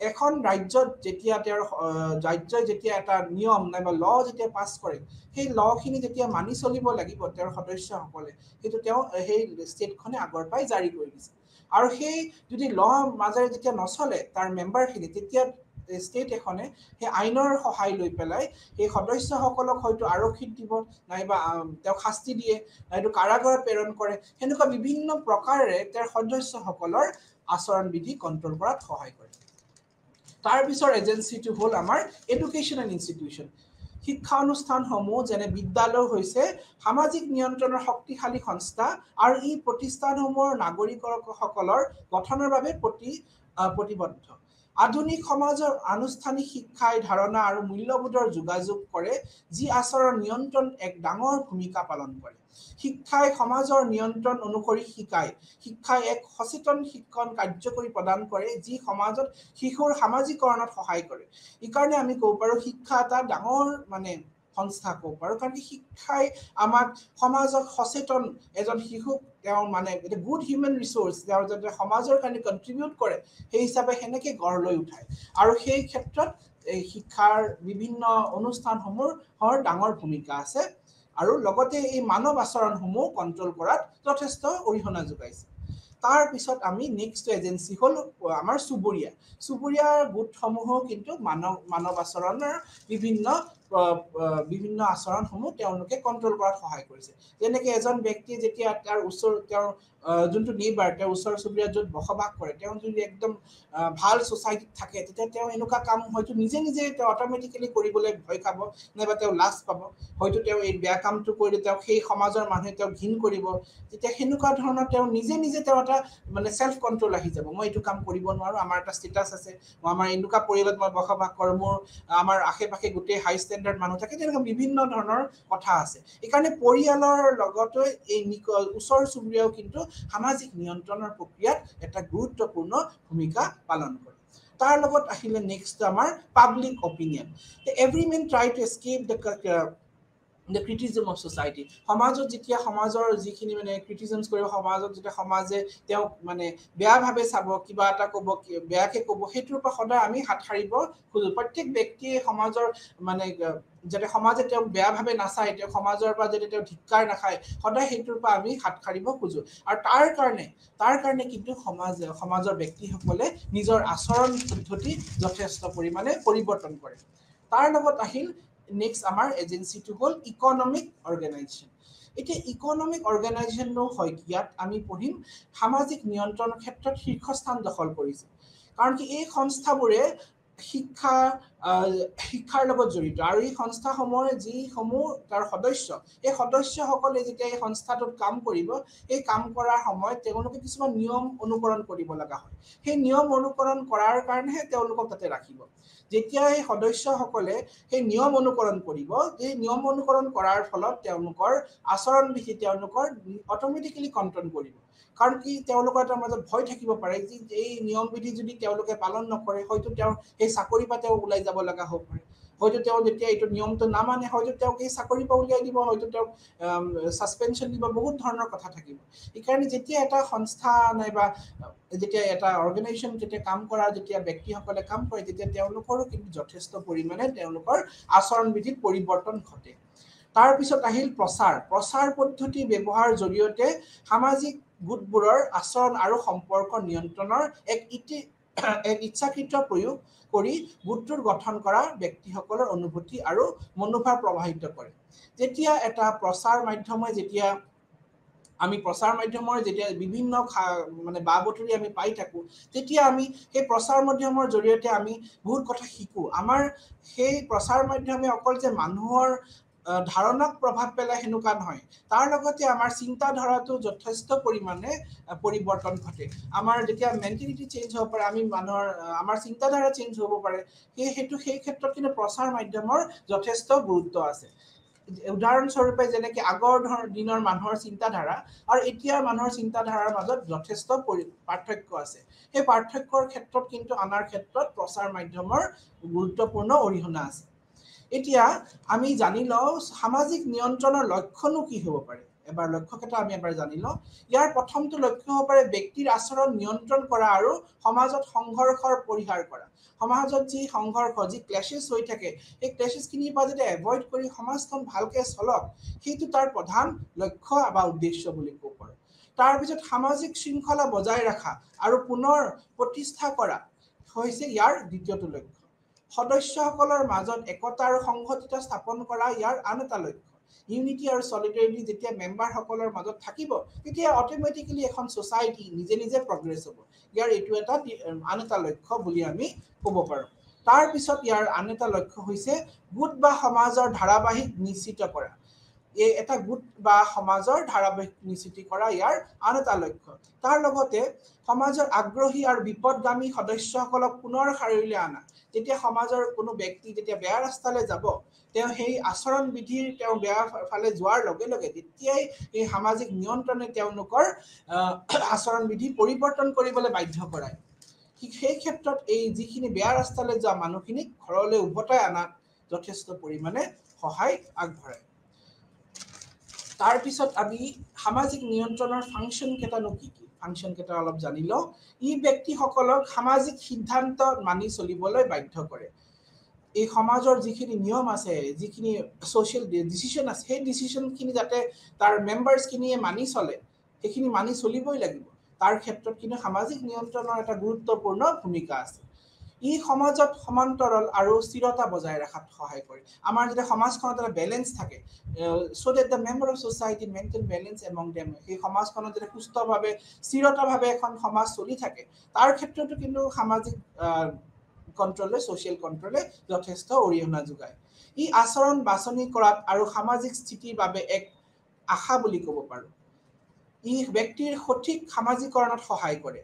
এখন ৰাজ্যত যেতিয়া তেওঁৰ ৰাজ্যই যেতিয়া এটা নিয়ম নাইবা ল যেতিয়া পাছ কৰে সেই লখিনি যেতিয়া মানি চলিব লাগিব তেওঁৰ সদস্যসকলে কিন্তু তেওঁ সেই ষ্টেটখনে আগৰ পৰাই জাৰি কৰি দিছে আৰু সেই যদি ল মাজেৰে যেতিয়া নচলে তাৰ মেম্বাৰখিনি তেতিয়া ষ্টেট এখনে সেই আইনৰ সহায় লৈ পেলাই সেই সদস্যসকলক হয়তো আৰক্ষীত দিব নাইবা তেওঁ শাস্তি দিয়ে নাইতো কাৰাগাৰত প্ৰেৰণ কৰে সেনেকুৱা বিভিন্ন প্ৰকাৰেৰে তেওঁৰ সদস্যসকলৰ আচৰণ বিধি কন্ট্ৰোল কৰাত সহায় কৰে তাৰ পিছৰ এজেন্সিটো হ'ল আমাৰ এডুকেশ্যনেল ইনষ্টিটিউচন শিক্ষা অনুষ্ঠানসমূহ যেনে বিদ্যালয় হৈছে সামাজিক নিয়ন্ত্ৰণৰ শক্তিশালী সংস্থা আৰু এই প্ৰতিষ্ঠানসমূহৰ নাগৰিকসকলৰ গঠনৰ বাবে প্ৰতিবদ্ধ আধুনিক সমাজৰ আনুষ্ঠানিক শিক্ষাই ধাৰণা আৰু মূল্যবোধৰ যোগাযোগ কৰে যি আচৰণ নিয়ন্ত্ৰণ এক ডাঙৰ ভূমিকা পালন কৰে শিক্ষাই সমাজৰ নিয়ন্ত্ৰণ অনুসৰি শিকায় শিক্ষাই এক সচেতন শিক্ষণ কাৰ্যকৰী প্ৰদান কৰে যি সমাজত শিশুৰ সামাজিকৰণত সহায় কৰে এই কাৰণে আমি ক'ব পাৰোঁ শিক্ষা এটা ডাঙৰ মানে সংস্থা ক'ব পাৰোঁ কাৰণ শিক্ষাই আমাক সমাজক সচেতন এজন শিশুক তেওঁ মানে এটা গুড হিউমেন ৰিসোৰ্স তেওঁ যাতে সমাজৰ কাৰণে কন্ট্ৰিবিউট কৰে সেই হিচাপে হেনেকে গঢ় লৈ উঠায় আৰু সেই ক্ষেত্ৰত এই শিক্ষাৰ বিভিন্ন অনুষ্ঠানসমূহৰ ডাঙৰ ভূমিকা আছে আৰু লগতে এই মানৱ আচৰণসমূহ কন্ট্ৰোল কৰাত যথেষ্ট অৰিহণা যোগাইছে তাৰ পিছত আমি নেক্সট এজেন্সি হল আমাৰ চুবুৰীয়া গোটসমূহো কিন্তু মানৱ আচৰণৰ বিভিন্ন আচৰণসমূহ তেওঁলোকে কন্ট্ৰোল কৰাত সহায় কৰিছে যেনেকৈ এজন ব্যক্তিয়ে যেতিয়া তাৰ ওচৰ তেওঁৰ যোনটো নেইবাৰ তেওঁৰ ওচৰ চুবুৰীয়াত য'ত বসবাস কৰে তেওঁ যদি একদম ভাল সোসাইটিত থাকে তেতিয়া তেওঁ এনেকুৱা কাম হয়তো নিজে তেওঁ অটোমেটিক্যালি কৰিবলৈ ভয় খাব নাইবা তেওঁ লাজ পাব হয়তো তেওঁ এই বেয়া কামটো কৰিলে তেওঁ সেই সমাজৰ মানুহে তেওঁ ঘিন কৰিব তেতিয়া হেনুকা ধৰণৰ তেওঁ নিজে তেওঁ এটা মানে সেলফ কন্ট্ৰোল আহি যাব মই এইটো কাম কৰিব নোৱাৰো আমাৰ এটা ষ্টেটাস আছে মই আমাৰ এনেকুৱা পৰিয়ালত মই বসবাস কৰো মোৰ আমাৰ আশে-পাশে গোটেই হাই ষ্টেণ্ডাৰ্ড মানুহ থাকে তেনেকুৱা বিভিন্ন ধৰণৰ কথা আছে এইকাৰণে পৰিয়ালৰ লগতে এই ওচৰ চুবুৰীয়াও কিন্তু সামাজিক নিয়ন্ত্ৰণৰ প্ৰক্ৰিয়াত এটা গুৰুত্বপূৰ্ণ ভূমিকা পালন কৰে তাৰ লগত আহিলে নেক্সট আমাৰ public opinion every man try to escape the criticism of society সমাজত যেতিয়া সমাজৰ যিখিনি মানে ক্ৰিটিসিজমছ কৰিব সমাজত যেতিয়া সমাজে তেওঁ মানে বেয়া ভাবে চাব কিবা এটা কব বেয়াকে কব হেতুৰ পৰা সদায় আমি হাত হাৰিব খুজো প্ৰত্যেক ব্যক্তিয়ে সমাজৰ মানে যেতে সমাজে তেওঁ বেয়া ভাবে নাচায় তেওঁ সমাজৰ পৰা যেতে তেওঁ ধিক্কাৰ নাখায় সদায় হেতুৰ পৰা আমি হাত হাৰিব খুজো আৰু তাৰ কাৰণে কিন্তু সমাজৰ ব্যক্তিসকলে নিজৰ আচৰণ পদ্ধতি যথেষ্ট পৰিমাণে পৰিৱৰ্তন কৰে তাৰ লগত আহিল নেক্সট আমাৰ এজেন্সিটো হল ইকোনমিক অৰ্গানাইজেশ্যন এতিয়া ইকোনমিক অৰ্গানাইজেশ্যনও হয় ইয়াত আমি পঢ়িম সামাজিক নিয়ন্ত্ৰণৰ ক্ষেত্ৰত শীৰ্ষস্থান দখল কৰিছে কাৰণ কি এই সংস্থাবোৰে শিক্ষাৰ লগত জড়িত আৰু এই সংস্থাসমূহৰ যিসমূহ তাৰ সদস্য এই সদস্যসকলে যেতিয়া এই সংস্থাটোত কাম কৰিব এই কাম কৰাৰ সময়ত তেওঁলোকে কিছুমান নিয়ম অনুকৰণ কৰিব লগা হয় সেই নিয়ম অনুকৰণ কৰাৰ কাৰণেহে তেওঁলোকক তাতে ৰাখিব যেতিয়া এই সদস্যসকলে সেই নিয়ম অনুকৰণ কৰিব এই নিয়ম অনুকৰণ কৰাৰ ফলত তেওঁলোকৰ আচৰণ বিধি তেওঁলোকৰ অটোমেটিক্যালি কন্ট্ৰোল কৰিব কাৰণ কি তেওঁলোকৰ এটা মাজত ভয় থাকিব পাৰে যে এই নিয়ম বিধি যদি তেওঁলোকে পালন নকৰে হয়তো তেওঁ এই চাকৰি পাতে ওলাই যাব লগা হ'ব পাৰে হয়তো তেওঁ যেতিয়া এইটো নিয়মটো না মানে হয়তো তেওঁক এই চাকৰি পৰা উলিয়াই দিব হয়তো তেওঁ সাসপেনশন দিব বহুত ধৰণৰ কথা থাকিব এইকাৰণে যেতিয়া এটা সংস্থা নাইবা যেতিয়া এটা অৰ্গানাইজেশ্যন যেতিয়া কাম কৰা যেতিয়া ব্যক্তিসকলে কাম কৰে তেতিয়া তেওঁলোকৰো কিন্তু যথেষ্ট পৰিমাণে তেওঁলোকৰ আচৰণ বিধিত পৰিৱৰ্তন ঘটে তাৰ পিছত আহিল প্ৰচাৰ পদ্ধতি ব্যৱহাৰ জৰিয়তে সামাজিক গোটবোৰৰ আচৰণ আৰু সম্পৰ্ক নিয়ন্ত্ৰণৰ এক ইচ্ছাকৃত প্ৰয়োগ কৰি গোটটোৰ গঠন কৰা ব্যক্তিসকলৰ অনুভূতি আৰু মনোভাৱ প্ৰভাৱিত কৰে যেতিয়া এটা প্ৰচাৰ মাধ্যমে যেতিয়া আমি প্ৰচাৰ মাধ্যমৰ যেতিয়া বিভিন্ন মানে বাবতৰি আমি পাই থাকো তেতিয়া আমি সেই প্ৰচাৰ মাধ্যমৰ জৰিয়তে আমি বহুত কথা শিকো আমাৰ সেই প্ৰচাৰ মাধ্যমে অকল যে মানুহৰ ধাৰণাক প্ৰভাৱ পেলাই হেনুকা নহয় তাৰ লগতে আমাৰ চিন্তা ধাৰাটো যথেষ্ট পৰিমাণে পৰিৱৰ্তন ঘটে আমাৰ যেতিয়া মেন্টালিটি চেঞ্জ হ'ব পাৰে আমি মানুহৰ আমাৰ চিন্তা ধাৰা চেঞ্জ হ'ব পাৰে সেই ক্ষেত্ৰত কিন্তু প্ৰচাৰ মাধ্যমৰ যথেষ্ট গুৰুত্ব আছে উদাহৰণস্বৰূপে যেনেকৈ আগৰ দিনৰ মানুহৰ চিন্তাধাৰা আৰু এতিয়াৰ মানুহৰ চিন্তাধাৰাৰ মাজত যথেষ্ট পাৰ্থক্য আছে সেই পাৰ্থক্যৰ ক্ষেত্ৰত কিন্তু আনাৰ ক্ষেত্ৰত প্ৰচাৰ মাধ্যমৰ গুৰুত্বপূৰ্ণ অৰিহণা আছে এতিয়া আমি জানি লওঁ সামাজিক নিয়ন্ত্ৰণৰ লক্ষণো কি হ'ব পাৰে এবাৰ লক্ষ্যকেইটা আমি এবাৰ জানি লওঁ ইয়াৰ প্ৰথমটো লক্ষ্য হ'ব পাৰে ব্যক্তিৰ আচৰণ নিয়ন্ত্ৰণ কৰা আৰু সমাজত সংঘৰ্ষৰ পৰিহাৰ কৰা সমাজত যি সংঘৰ্ষ যি ক্লেশেছ হৈ থাকে এই ক্লেশেছখিনিৰ পৰা যাতে এভয়েড কৰি সমাজখন ভালকৈ চলক সেইটো তাৰ প্ৰধান লক্ষ্য বা উদ্দেশ্য বুলি ক'ব পাৰোঁ তাৰপিছত সামাজিক শৃংখলা বজাই ৰখা আৰু পুনৰ প্ৰতিষ্ঠা কৰা হৈছে ইয়াৰ দ্বিতীয়টো লক্ষ্য সদস্যসকলৰ মাজত একতা আৰু সংহতিতা স্থাপন কৰা ইয়াৰ আন এটা লক্ষ্য ইউনিটি আৰু সলিডাৰিটি যেতিয়া মেম্বাৰসকলৰ মাজত থাকিব তেতিয়া অটোমেটিক্যালি এখন সোসাইটি নিজে প্ৰগ্ৰেছ হ'ব ইয়াৰ এইটো এটা আন এটা লক্ষ্য বুলি আমি ক'ব পাৰোঁ তাৰ পিছত ইয়াৰ আন এটা লক্ষ্য হৈছে গোট বা সমাজৰ ধাৰাবাহিক নিশ্চিত কৰা এই এটা গোট বা সমাজৰ ধাৰাবাহিক নিশ্চিত কৰা ইয়াৰ আন এটা লক্ষ্য তাৰ লগতে সমাজৰ আগ্ৰহী আৰু বিপদগামী সদস্যসকলক পুনৰ শাৰীলৈ আনা যেতিয়া সমাজৰ কোনো ব্যক্তি যেতিয়া বেয়া ৰাস্তালৈ যাব তেওঁ সেই আচৰণ বিধিৰ তেওঁ বেয়া ফালে যোৱাৰ লগে লগে তেতিয়াই এই সামাজিক নিয়ন্ত্ৰণে তেওঁলোকৰ আচৰণ বিধি পৰিৱৰ্তন কৰিবলৈ বাধ্য কৰায় সেই ক্ষেত্ৰত এই যিখিনি বেয়া ৰাস্তালৈ যোৱা মানুহখিনিক ঘৰলৈ উভতাই আনাত যথেষ্ট পৰিমাণে সহায় আগবঢ়ায় তাৰ পিছত আমি সামাজিক নিয়ন্ত্ৰণৰ ফাংচন কেইটানো কি ফাংচন কেইটা অলপ জানি লওঁ ই ব্যক্তিসকলক সামাজিক সিদ্ধান্ত মানি চলিবলৈ বাধ্য কৰে এই সমাজৰ যিখিনি নিয়ম আছে যিখিনি সোশ্যাল ডিসিশন আছে সেই ডিসিশনখিনি যাতে তাৰ মেম্বাৰ্ছখিনিয়ে মানি চলে সেইখিনি মানি চলিবই লাগিব তাৰ ক্ষেত্ৰত কিন্তু সামাজিক নিয়ন্ত্ৰণৰ এটা গুৰুত্বপূৰ্ণ ভূমিকা আছে ই সমাজত সমান্তৰাল আৰু স্থিৰতা বজাই ৰখাত সহায় কৰে আমাৰ যেতিয়া সমাজখনত এটা বেলেন্স থাকে so that the member of society maintain balance among them এই সমাজখনত যেতিয়া সুস্থভাৱে স্থিৰতাভাৱে এখন সমাজ চলি থাকে তাৰ ক্ষেত্ৰতো কিন্তু সামাজিক কন্ট্ৰলে সোশ্যাল কন্ট্ৰলে যথেষ্ট অৰিহণা যোগায় ই আচৰণ বাছনি কৰাত আৰু সামাজিক স্থিতিৰ বাবে এক আশা বুলি ক'ব পাৰো ই ব্যক্তিৰ সঠিক সামাজিকৰণত সহায় কৰে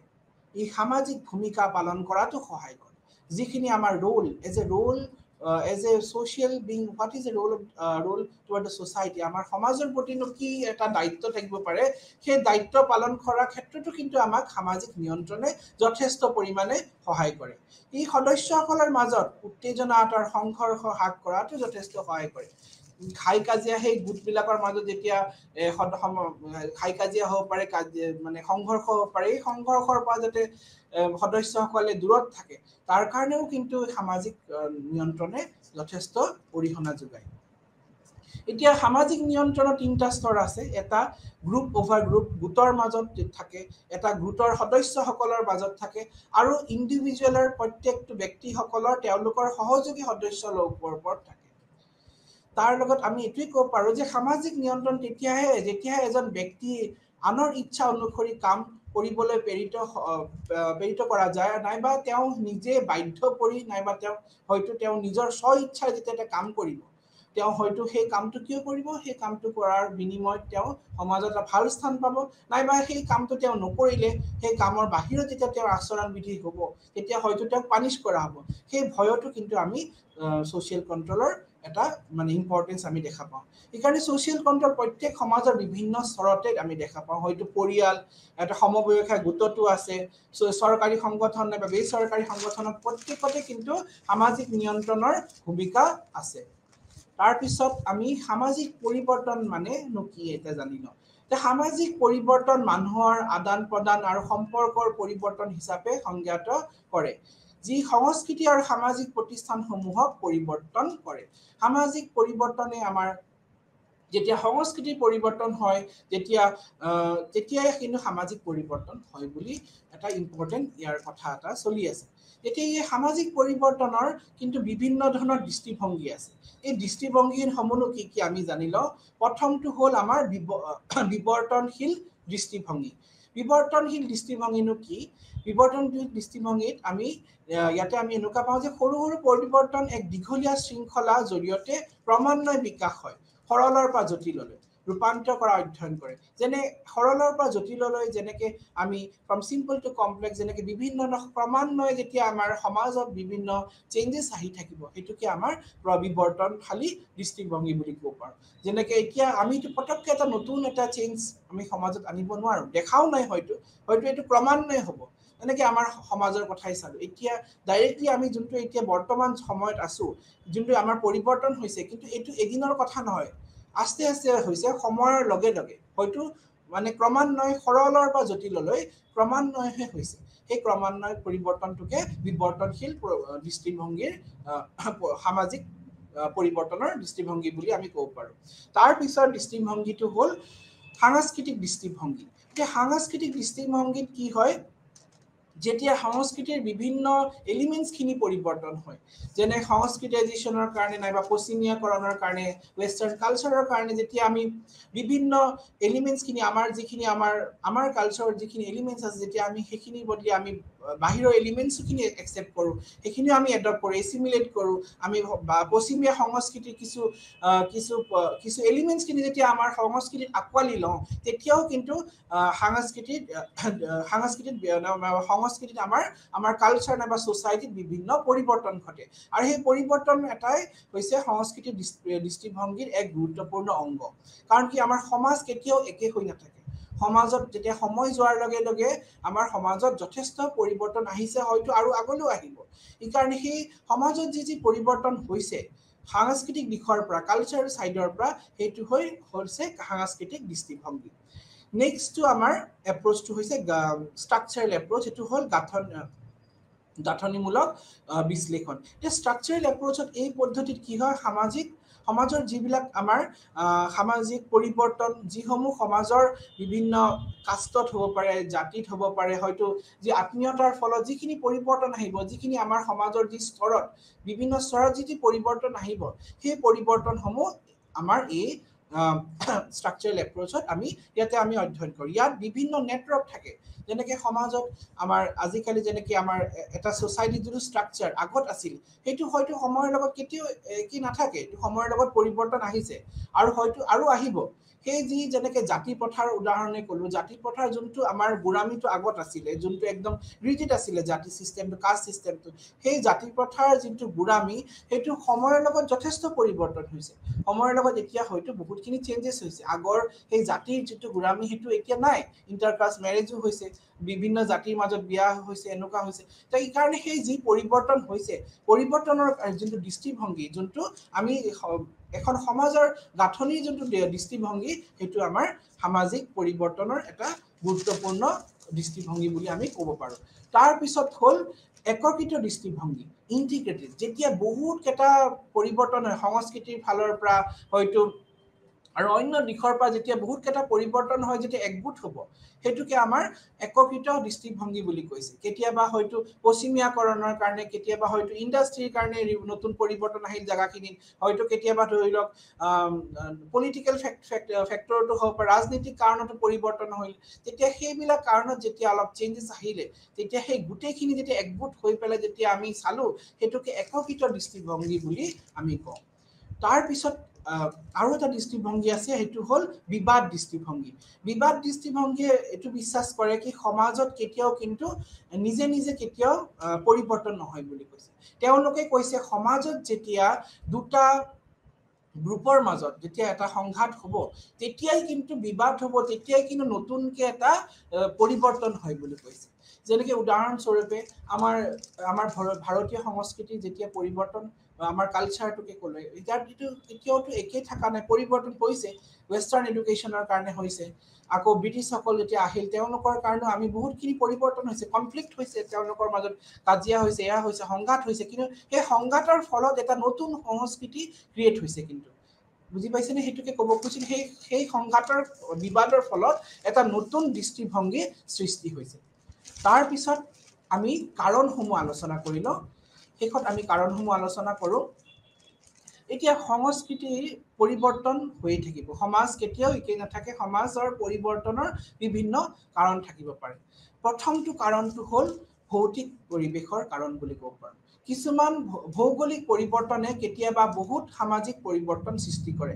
ই সামাজিক ভূমিকা পালন কৰাটো সহায় কৰে যিখিনি আমাৰ roll as a social being what is the role toward the society আমাৰ সমাজৰ প্ৰতিনো কি এটা দায়িত্ব থাকিব পাৰে সেই দায়িত্ব পালন কৰাৰ ক্ষেত্ৰতো কিন্তু আমাক সামাজিক নিয়ন্ত্ৰণে যথেষ্ট পৰিমাণে সহায় কৰে ই সদস্যসকলৰ মাজত উত্তেজনা আৰু সংঘৰ্ষ হ্ৰাস কৰাটো যথেষ্ট সহায় কৰে খাই কাজিয়া সেই গোটবিলাকৰ মাজত যেতিয়া খাই কাজিয়া হ'ব পাৰে মানে সংঘৰ্ষ হ'ব পাৰে এই সংঘৰ্ষৰ পৰা যাতে সদস্যসকলে দূৰত থাকে তাৰ কাৰণেও কিন্তু সামাজিক নিয়ন্ত্ৰণে যথেষ্ট অৰিহণা যোগায় এতিয়া সামাজিক নিয়ন্ত্ৰণৰ তিনটা স্তৰ আছে এটা গ্ৰুপ ওভাৰ গ্ৰুপ গোটৰ মাজত থাকে এটা গোটৰ সদস্যসকলৰ মাজত থাকে আৰু ইন্ডিভিজুৱেলৰ প্ৰত্যেকটো ব্যক্তিসকলৰ তেওঁলোকৰ সহযোগী সদস্যৰ ওপৰত থাকে তাৰ লগত আমি এটোই ক'ব পাৰো যে সামাজিক নিয়ন্ত্ৰণ যেতিয়া এজন ব্যক্তি আনৰ ইচ্ছা অনুসৰি কাম কৰিবলৈ প্ৰেৰিত কৰা যায় নাইবা তেওঁ নিজে বাধ্য কৰি নাইবা তেওঁ নিজৰ স্ব ইচ্ছাৰ যেতিয়া এটা কাম কৰিব তেওঁ হয়তো সেই কামটো কিয় কৰিব সেই কামটো কৰাৰ বিনিময়ত তেওঁ সমাজত এটা ভাল স্থান পাব নাইবা সেই কামটো তেওঁ নকৰিলে সেই কামৰ বাহিৰত যেতিয়া তেওঁ আচৰণ বিধি হ'ব তেতিয়া হয়তো তেওঁক পানিশ কৰা হ'ব সেই ভয়টো কিন্তু আমি সোশ্যাল কন্ট্ৰলৰ এটা মানে ইম্পৰ্টেন্স আমি দেখা পাওঁ এইকাৰণে সোশ্যাল কন্ট্ৰল প্ৰত্যেক সমাজৰ বিভিন্ন স্তৰতে আমি দেখা পাওঁ হয়তো পৰিয়াল এটা সমবয়সীয় গোটটো আছে চৰকাৰী সংগঠন বা বেচৰকাৰী সংগঠনৰ প্ৰত্যেকতে কিন্তু সামাজিক নিয়ন্ত্ৰণৰ ভূমিকা আছে তাৰ পিছত আমি সামাজিক পৰিৱৰ্তন মানে কি এটা জানি লওঁ যে সামাজিক পৰিৱৰ্তন মানুহৰ আদান প্ৰদান আৰু সম্পৰ্কৰ পৰিৱৰ্তন হিচাপে সংজ্ঞাত কৰে যি সংস্কৃতি আৰু সামাজিক প্ৰতিষ্ঠানসমূহক পৰিৱৰ্তন কৰে সামাজিক পৰিৱৰ্তনে আমাৰ যেতিয়া সংস্কৃতিৰ পৰিৱৰ্তন হয় তেতিয়াই কিন্তু সামাজিক পৰিৱৰ্তন হয় বুলি এটা ইম্পৰ্টেন্ট ইয়াৰ কথা এটা চলি আছে এতিয়া এই সামাজিক পৰিৱৰ্তনৰ কিন্তু বিভিন্ন ধৰণৰ দৃষ্টিভংগী আছে এই দৃষ্টিভংগীৰ সমূহ কি আমি জানি লওঁ প্ৰথমটো হ'ল আমাৰ বিৱৰ্তনশীল দৃষ্টিভংগী বিৱৰ্তনশীল দৃষ্টিভংগীনো কি বিৱৰ্তনশীল দৃষ্টিভংগীত আমি ইয়াতে আমি এনেকুৱা পাওঁ যে সৰু সৰু পৰিৱৰ্তন এক দীঘলীয়া শৃংখলা জৰিয়তে ক্ৰমান্বয়ে বিকাশ হয় সৰলৰ পৰা জটিললৈ ৰূপান্তৰ কৰা অধ্যয়ন কৰে যেনে সৰলৰ পৰা জটিললৈ যেনেকে আমি ফ্ৰম সিম্পল টু কমপ্লেক্স যেনেকে বিভিন্ন ক্ৰমান্বয়ে যেতিয়া আমাৰ সমাজত বিভিন্ন চেঞ্জেছ আহি থাকিব এটোকে আমাৰ বিৱৰ্তনশীল দৃষ্টিভংগী বুলি ক'ব পাৰো যেনেকে এতিয়া আমি পটককে এটা নতুন এটা চেঞ্জ আমি সমাজত আনিব নোৱাৰো দেখাও নাই হয়তো এটো ক্ৰমান্বয়ে হ'ব এনেকে আমাৰ সমাজৰ কথাই চালো এতিয়া ডাইৰেক্টলি আমি যোনটো এতিয়া বৰ্তমান সময়ত আছো যোনটো আমাৰ পৰিৱৰ্তন হৈছে কিন্তু এটো এদিনৰ কথা নহয় আস্তে আস্তে হৈছে সময়ৰ লগে লগে হয়তো মানে ক্ৰমান্বয়ে সৰলৰ পৰা জটিললৈ ক্ৰমান্বয়ে হৈছে এই ক্ৰমান্বয়ে পৰিৱৰ্তনটোকে বিৱৰ্তনশীল দৃষ্টিভংগীৰ সামাজিক পৰিৱৰ্তনৰ দৃষ্টিভংগী বুলি আমি ক'ব পাৰো তাৰ পিছৰ দৃষ্টিভংগীটো হ'ল সাংস্কৃতিক দৃষ্টিভংগী যে সাংস্কৃতিক দৃষ্টিভংগীত কি হয় যেতিয়া সংস্কৃতিৰ বিভিন্ন এলিমেন্টছখিনি পৰিৱৰ্তন হয় যেনে সংস্কৃতাইজেশ্যনৰ কাৰণে নাইবা পশ্চিমীয়াকৰণৰ কাৰণে ওয়েষ্টাৰ্ণ কালচাৰৰ কাৰণে যেতিয়া আমি বিভিন্ন এলিমেন্টছখিনি যিখিনি আমাৰ কালচাৰৰ যিখিনি এলিমেন্টছ আছে যেতিয়া আমি সেইখিনি বদলি আমি বাহিৰৰ এলিমেন্টছখিনি একচেপ্ট কৰো সেইখিনিও আমি এডপ্ট কৰো এছিমিলেট কৰো আমি পশ্চিমীয়া সংস্কৃতিৰ কিছু এলিমেন্টছখিনি যেতিয়া আমাৰ সংস্কৃতিত আকোৱালি লওঁ তেতিয়াও কিন্তু সংস্কৃতিত আমাৰ কালচাৰ নাইবা সোসাইটিত বিভিন্ন পৰিৱৰ্তন ঘটে আৰু সেই পৰিৱৰ্তন এটাই হৈছে সংস্কৃতিৰ দৃষ্টিভংগীৰ এক গুৰুত্বপূৰ্ণ অংগ কাৰণ কি আমাৰ সমাজ কেতিয়াও একে হৈ নাথাকে সমাজত যেতিয়া সময় যোৱাৰ লগে লগে আমাৰ সমাজত যথেষ্ট পৰিৱৰ্তন আহিছে হয়তো আৰু আগলৈও আহিব এই কাৰণে সেই সমাজত যি পৰিৱৰ্তন হৈছে সাংস্কৃতিক দিশৰ পৰা কালচাৰ সাইডৰ পৰা হেতু হৈছে সাংস্কৃতিক দৃষ্টিভংগী নেক্সট টু আমাৰ এপ্ৰোচটো হৈছে স্ট্ৰাকচাৰেল এপ্ৰোচ এটো হ'ল গাঁথনিমূলক বিশ্লেষণ এই স্ট্ৰাকচাৰেল এপ্ৰোচত এই পদ্ধতিত কি হয় সামাজিক সমাজৰ যিবিলাক আমাৰ সামাজিক পৰিৱৰ্তন যিসমূহ সমাজৰ বিভিন্ন কাষ্টত হ'ব পাৰে জাতিত হ'ব পাৰে হয়তো যি আত্মীয়তাৰ ফলত যিখিনি পৰিৱৰ্তন আহিব যিখিনি আমাৰ সমাজৰ যি স্তৰত বিভিন্ন স্তৰত যি পৰিৱৰ্তন আহিব সেই পৰিৱৰ্তনসমূহ আমাৰ এই স্ট্ৰাকচাৰেল এপ্ৰোচত আমি অধ্যয়ন কৰোঁ ইয়াত বিভিন্ন নেটৱৰ্ক থাকে যেনেকৈ সমাজত আমাৰ আজিকালি যেনেকৈ আমাৰ এটা সোসাইটিৰ যিটো স্ট্ৰাকচাৰ আগত আছিল সেইটো হয়তো সময়ৰ লগত কেতিয়াও কি নাথাকে সময়ৰ লগত পৰিৱৰ্তন আহিছে আৰু হয়তো আৰু আহিব সেই যি যেনেকৈ জাতি প্ৰথাৰ উদাহৰণে ক'লো জাতি প্ৰথাৰ যোনটো আমাৰ গোৰামিটো আগত আছিলে যোনটো একদম ৰিজিড আছিলে জাতি সিস্টেমটো কাষ্ট সিস্টেমটো সেই জাতি প্ৰথাৰ যোনটো গোৰামি সেইটো সময়ৰ লগত যথেষ্ট পৰিৱৰ্তন হৈছে সময়ৰ লগত এতিয়া হয়তো বহুতখিনি চেঞ্জেছ হৈছে আগৰ সেই জাতিৰ যিটো গোৰামি সেইটো এতিয়া নাই ইণ্টাৰকাষ্ট মেৰেজো হৈছে বিভিন্ন জাতিৰ মাজত বিয়া হৈছে এনেকুৱা হৈছে তো এই কাৰণে সেই যি পৰিৱৰ্তন হৈছে পৰিৱৰ্তনৰ যোনটো দৃষ্টিভংগী যোনটো আমি এখন সমাজৰ গাঁথনিৰ যোনটো দৃষ্টিভংগী সেইটো আমাৰ সামাজিক পৰিৱৰ্তনৰ এটা গুৰুত্বপূৰ্ণ দৃষ্টিভংগী বুলি আমি ক'ব পাৰোঁ তাৰ পিছত হ'ল একত্ৰিত দৃষ্টিভংগী ইন্টিগ্ৰেটেড যেতিয়া বহুত কেইটা পৰিৱৰ্তন হয় সংস্কৃতিৰ ফালৰ পৰা হয়তো আৰু অন্য দিশৰ পৰা যেতিয়া বহুত কেইটা পৰিৱৰ্তন হয় যেতিয়া একগোট হ'ব হেতুকে আমাৰ একত্ৰিত দৃষ্টিভংগী বুলি কৈছে কেতিয়াবা হয়তো পশ্চিমীয়াকৰণৰ কাৰণে কেতিয়াবা হয়তো ইন্ডাষ্ট্ৰিৰ কাৰণে নতুন পৰিৱৰ্তন আহিল জাগাখিনিত হয়তো কেতিয়াবা ধৰি লওক পলিটিক্যাল ফেক্টৰটো হ'ব পাৰে ৰাজনৈতিক কাৰণতো পৰিৱৰ্তন হ'ল তেতিয়া সেইবিলাক কাৰণত যেতিয়া অলপ চেঞ্জেছ আহিলে তেতিয়া সেই গোটেইখিনি যেতিয়া একগোট হৈ পেলাই যেতিয়া আমি চালো হেতুকে একত্ৰিত দৃষ্টিভংগী বুলি আমি কওঁ তাৰ পিছত আৰু এটা দৃষ্টিভংগী আছে সেইটো হ'ল বিবাদ দৃষ্টিভংগীয়ে এইটো বিশ্বাস কৰে কি সমাজত কেতিয়াও কিন্তু নিজে নিজে কেতিয়াও পৰিৱৰ্তন নহয় বুলি কৈছে তেওঁলোকে কৈছে সমাজত যেতিয়া দুটা গ্ৰুপৰ মাজত যেতিয়া এটা সংঘাত হ'ব তেতিয়াই কিন্তু বিবাদ হ'ব তেতিয়াই কিন্তু নতুনকৈ এটা পৰিৱৰ্তন হয় বুলি কৈছে যেনেকৈ উদাহৰণস্বৰূপে আমাৰ ভাৰতীয় সংস্কৃতিৰ যেতিয়া পৰিৱৰ্তন আমাৰ কালচাৰটোকে ক'লে ইয়াৰ যিটো এতিয়াওতো একেই থকা নাই পৰিৱৰ্তন হৈছে ৱেষ্টাৰ্ণ এডুকেশ্যনৰ কাৰণে হৈছে আকৌ ব্ৰিটিছসকল যেতিয়া আহিল তেওঁলোকৰ কাৰণেও আমি বহুতখিনি পৰিৱৰ্তন হৈছে কনফ্লিক্ট হৈছে তেওঁলোকৰ মাজত কাজিয়া হৈছে এয়া হৈছে সংঘাত হৈছে কিন্তু সেই সংঘাতৰ ফলত এটা নতুন সংস্কৃতি ক্ৰিয়েট হৈছে কিন্তু বুজি পাইছেনে সেইটোকে ক'ব খুজিছিল সেই সংঘাতৰ বিবাদৰ ফলত এটা নতুন দৃষ্টিভংগী সৃষ্টি হৈছে তাৰ পিছত আমি কাৰণসমূহ আলোচনা কৰি লওঁ শেষত আমি কাৰণসমূহ আলোচনা কৰোঁ এতিয়া সংস্কৃতিৰ পৰিৱৰ্তন হৈ থাকিব সমাজ কেতিয়াও একেই নাথাকে সমাজৰ পৰিৱৰ্তনৰ বিভিন্ন কাৰণ থাকিব পাৰে প্ৰথমটো কাৰণটো হ'ল ভৌতিক পৰিৱেশৰ কাৰণ বুলি ক'ব পাৰোঁ কিছুমান ভৌগোলিক পৰিৱৰ্তনে কেতিয়াবা বহুত সামাজিক পৰিৱৰ্তন সৃষ্টি কৰে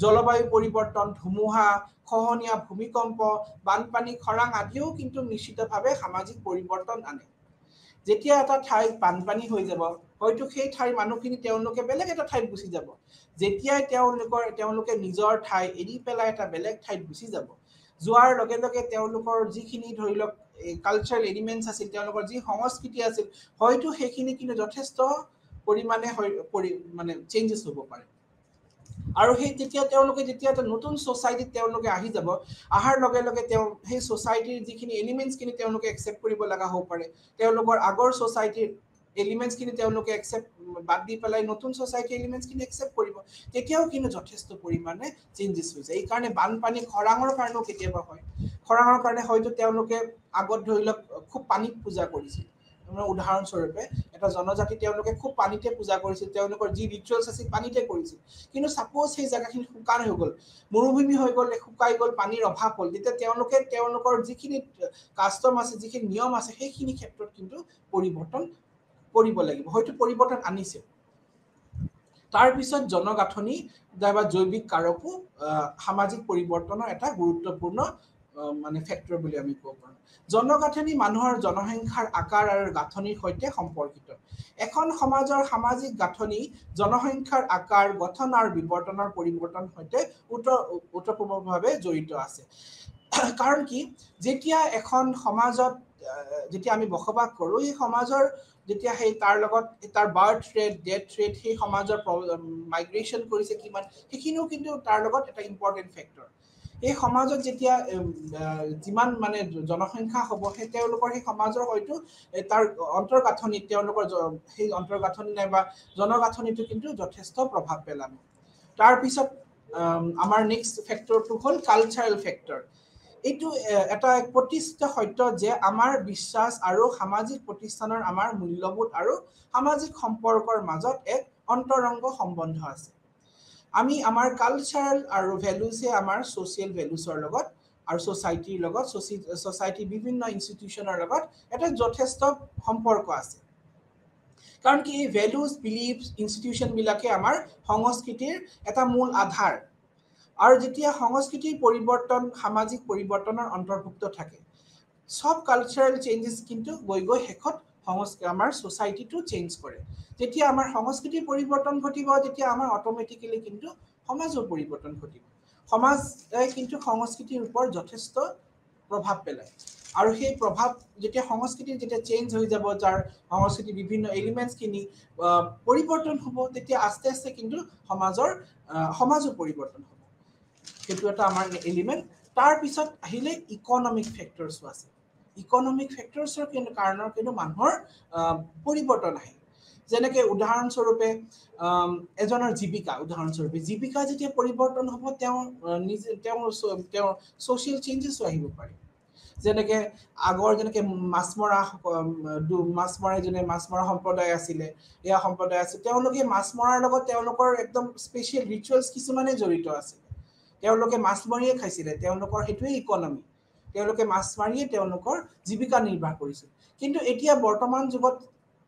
জলবায়ু পৰিৱৰ্তন ধুমুহা খহনীয়া ভূমিকম্প বানপানী খৰাং আদিও কিন্তু নিশ্চিতভাৱে সামাজিক পৰিৱৰ্তন আনে যেতিয়া এটা ঠাইত বানপানী হৈ যাব হয়তো সেই ঠাইৰ মানুহখিনি তেওঁলোকে বেলেগ এটা ঠাইত গুচি যাব যেতিয়াই তেওঁলোকে নিজৰ ঠাই এৰি পেলাই এটা বেলেগ ঠাইত গুচি যাব যোৱাৰ লগে লগে তেওঁলোকৰ যিখিনি ধৰি লওক কালচাৰেল এলিমেণ্টছ আছিল তেওঁলোকৰ যি সংস্কৃতি আছিল হয়তো সেইখিনি কিন্তু যথেষ্ট পৰিমাণে মানে চেঞ্জেছ হ'ব পাৰে আৰু সেই তেতিয়া তেওঁলোকে যেতিয়া এটা নতুন সোসাইটিত তেওঁলোকে আহি যাব আহাৰ লগে লগে সেই সোসাইটিৰ যিখিনি এলিমেণ্টছখিনি তেওঁলোকে একচেপ্ট কৰিব লগা হ'ব পাৰে তেওঁলোকৰ আগৰ সোসাইটিৰ এলিমেণ্টছখিনি তেওঁলোকে একচেপ্ট বাদ দি পেলাই নতুন সোসাইটিৰ এলিমেণ্টছখিনি একচেপ্ট কৰিব তেতিয়াও কিন্তু যথেষ্ট পৰিমাণে চেঞ্জেছ হৈ যায় এই কাৰণে বানপানী খৰাঙৰ কাৰণেও কেতিয়াবা হয় খৰাঙৰ কাৰণে হয়তো তেওঁলোকে আগত ধৰি লওক খুব পানীত পূজা কৰিছিল উদাহৰণস্বৰূপে এটা জনজাতি তেওঁলোকে খুব পানীতে পূজা কৰিছিল তেওঁলোকৰ যি ৰিচুৱেলছ আছিল পানীতে কৰিছিল কিন্তু সাপোজ সেই জায়গাখিনি শুকান হৈ গ'ল মৰুভূমি হৈ গ'ল শুকাই গ'ল পানীৰ অভাৱ হ'ল তেতিয়া তেওঁলোকে তেওঁলোকৰ যিখিনি কাষ্টম আছে যিখিনি নিয়ম আছে সেইখিনি ক্ষেত্ৰত কিন্তু পৰিৱৰ্তন কৰিব লাগিব হয়তো পৰিৱৰ্তন আনিছে তাৰ পিছত জনগাঁথনি বা জৈৱিক কাৰকো সামাজিক পৰিৱৰ্তনৰ এটা গুৰুত্বপূৰ্ণ মানে ফেক্টৰ বুলি আমি ক'ব পাৰোঁ জনগাঁথনি মানুহৰ জনসংখ্যাৰ আকাৰ আৰু গাঁথনিৰ সৈতে সম্পৰ্কিত এখন সমাজৰ সামাজিক গাঁথনি জনসংখ্যাৰ আকাৰ গঠন আৰু বিৱৰ্তনৰ পৰিৱৰ্তন সৈতে ওতঃপ্ৰোতভাৱে জড়িত আছে কাৰণ কি যেতিয়া এখন সমাজত যেতিয়া আমি বসবাস কৰোঁ এই সমাজৰ যেতিয়া সেই তাৰ লগত তাৰ বাৰ্থ ৰেট ডেথ ৰেট সেই সমাজৰ মাইগ্ৰেশ্যন কৰিছে কিমান সেইখিনিও কিন্তু তাৰ লগত এটা ইম্পৰ্টেণ্ট ফেক্টৰ এই সমাজত যেতিয়া যিমান মানে জনসংখ্যা হ'ব সেই তেওঁলোকৰ সেই সমাজৰ হয়তো তাৰ অন্তৰ্গাঁথনিত তেওঁলোকৰ সেই অন্তৰ্গাঁথনি নাইবা জনগাঁথনিটো কিন্তু যথেষ্ট প্ৰভাৱ পেলাব তাৰ পিছত আমাৰ নেক্সট ফেক্টৰটো হ'ল কালচাৰেল ফেক্টৰ এইটো এটা প্ৰতিষ্ঠিত সত্য যে আমাৰ বিশ্বাস আৰু সামাজিক প্ৰতিষ্ঠানৰ আমাৰ মূল্যবোধ আৰু সামাজিক সম্পৰ্কৰ মাজত এক অন্তৰংগ সম্বন্ধ আছে আমি আমাৰ কালচাৰেল আৰু ভ্যালুছে আমাৰ সোশ্যাল ভ্যালুছৰ লগত আৰু সোসাইটিৰ লগত সোসাইটি বিভিন্ন ইনষ্টিটিউচনৰ লগত এটা যথেষ্ট সম্পৰ্ক আছে কাৰণ কি ভ্যালুজ বিলিফ ইনষ্টিটিউচন বিলাকে আমাৰ সংস্কৃতিৰ এটা মূল আধাৰ আৰু যেতিয়া সংস্কৃতিৰ পৰিৱৰ্তন সামাজিক পৰিৱৰ্তনৰ অন্তৰ্ভুক্ত থাকে সব কালচাৰেল চেঞ্জেস কিন্তু গৈ শেষত আমাৰ সোসাইটিটো চেঞ্জ কৰে যেতিয়া আমাৰ সংস্কৃতিৰ পৰিৱৰ্তন ঘটিব তেতিয়া আমাৰ অটোমেটিক্যালি কিন্তু সমাজৰ পৰিৱৰ্তন ঘটিব সমাজ কিন্তু সংস্কৃতিৰ ওপৰত যথেষ্ট প্ৰভাৱ পেলায় আৰু সেই প্ৰভাৱ যেতিয়া সংস্কৃতি যেতিয়া চেঞ্জ হৈ যাব যাৰ সংস্কৃতি বিভিন্ন এলিমেন্টস কিনি পৰিৱৰ্তন হ'ব তেতিয়া আস্তে আস্তে কিন্তু সমাজৰ পৰিৱৰ্তন হ'ব সেইটো এটা আমাৰ এলিমেন্ট তাৰ পিছত আহিলে ইকোনমিক ফেক্টৰছ আছে ইকোনমিক ফেক্টৰছৰ কাৰণৰ কিন্তু মানুহৰ পৰিৱৰ্তন আহে যেনেকৈ উদাহৰণস্বৰূপে এজনৰ জীৱিকা যেতিয়া পৰিৱৰ্তন হ'ব তেওঁ সোশ্যাল চেঞ্জেস আহিব পাৰে যেনেকে আগৰ যেনেকে মাছমৰা সম্প্ৰদায় আছিল তেওঁলোকে মাছ মৰাৰ লগত তেওঁলোকৰ একদম স্পেশাল ৰিচুৱেলছ কিছুমানে জড়িত আছিল তেওঁলোকে মাছ মাৰিয়ে খাইছিল তেওঁলোকৰ হেতুৱে ইকোনমি তেওঁলোকে মাছ মাৰিয়ে তেওঁলোকৰ জীৱিকা নিৰ্বাহ কৰিছিল কিন্তু এতিয়া বৰ্তমান যুগত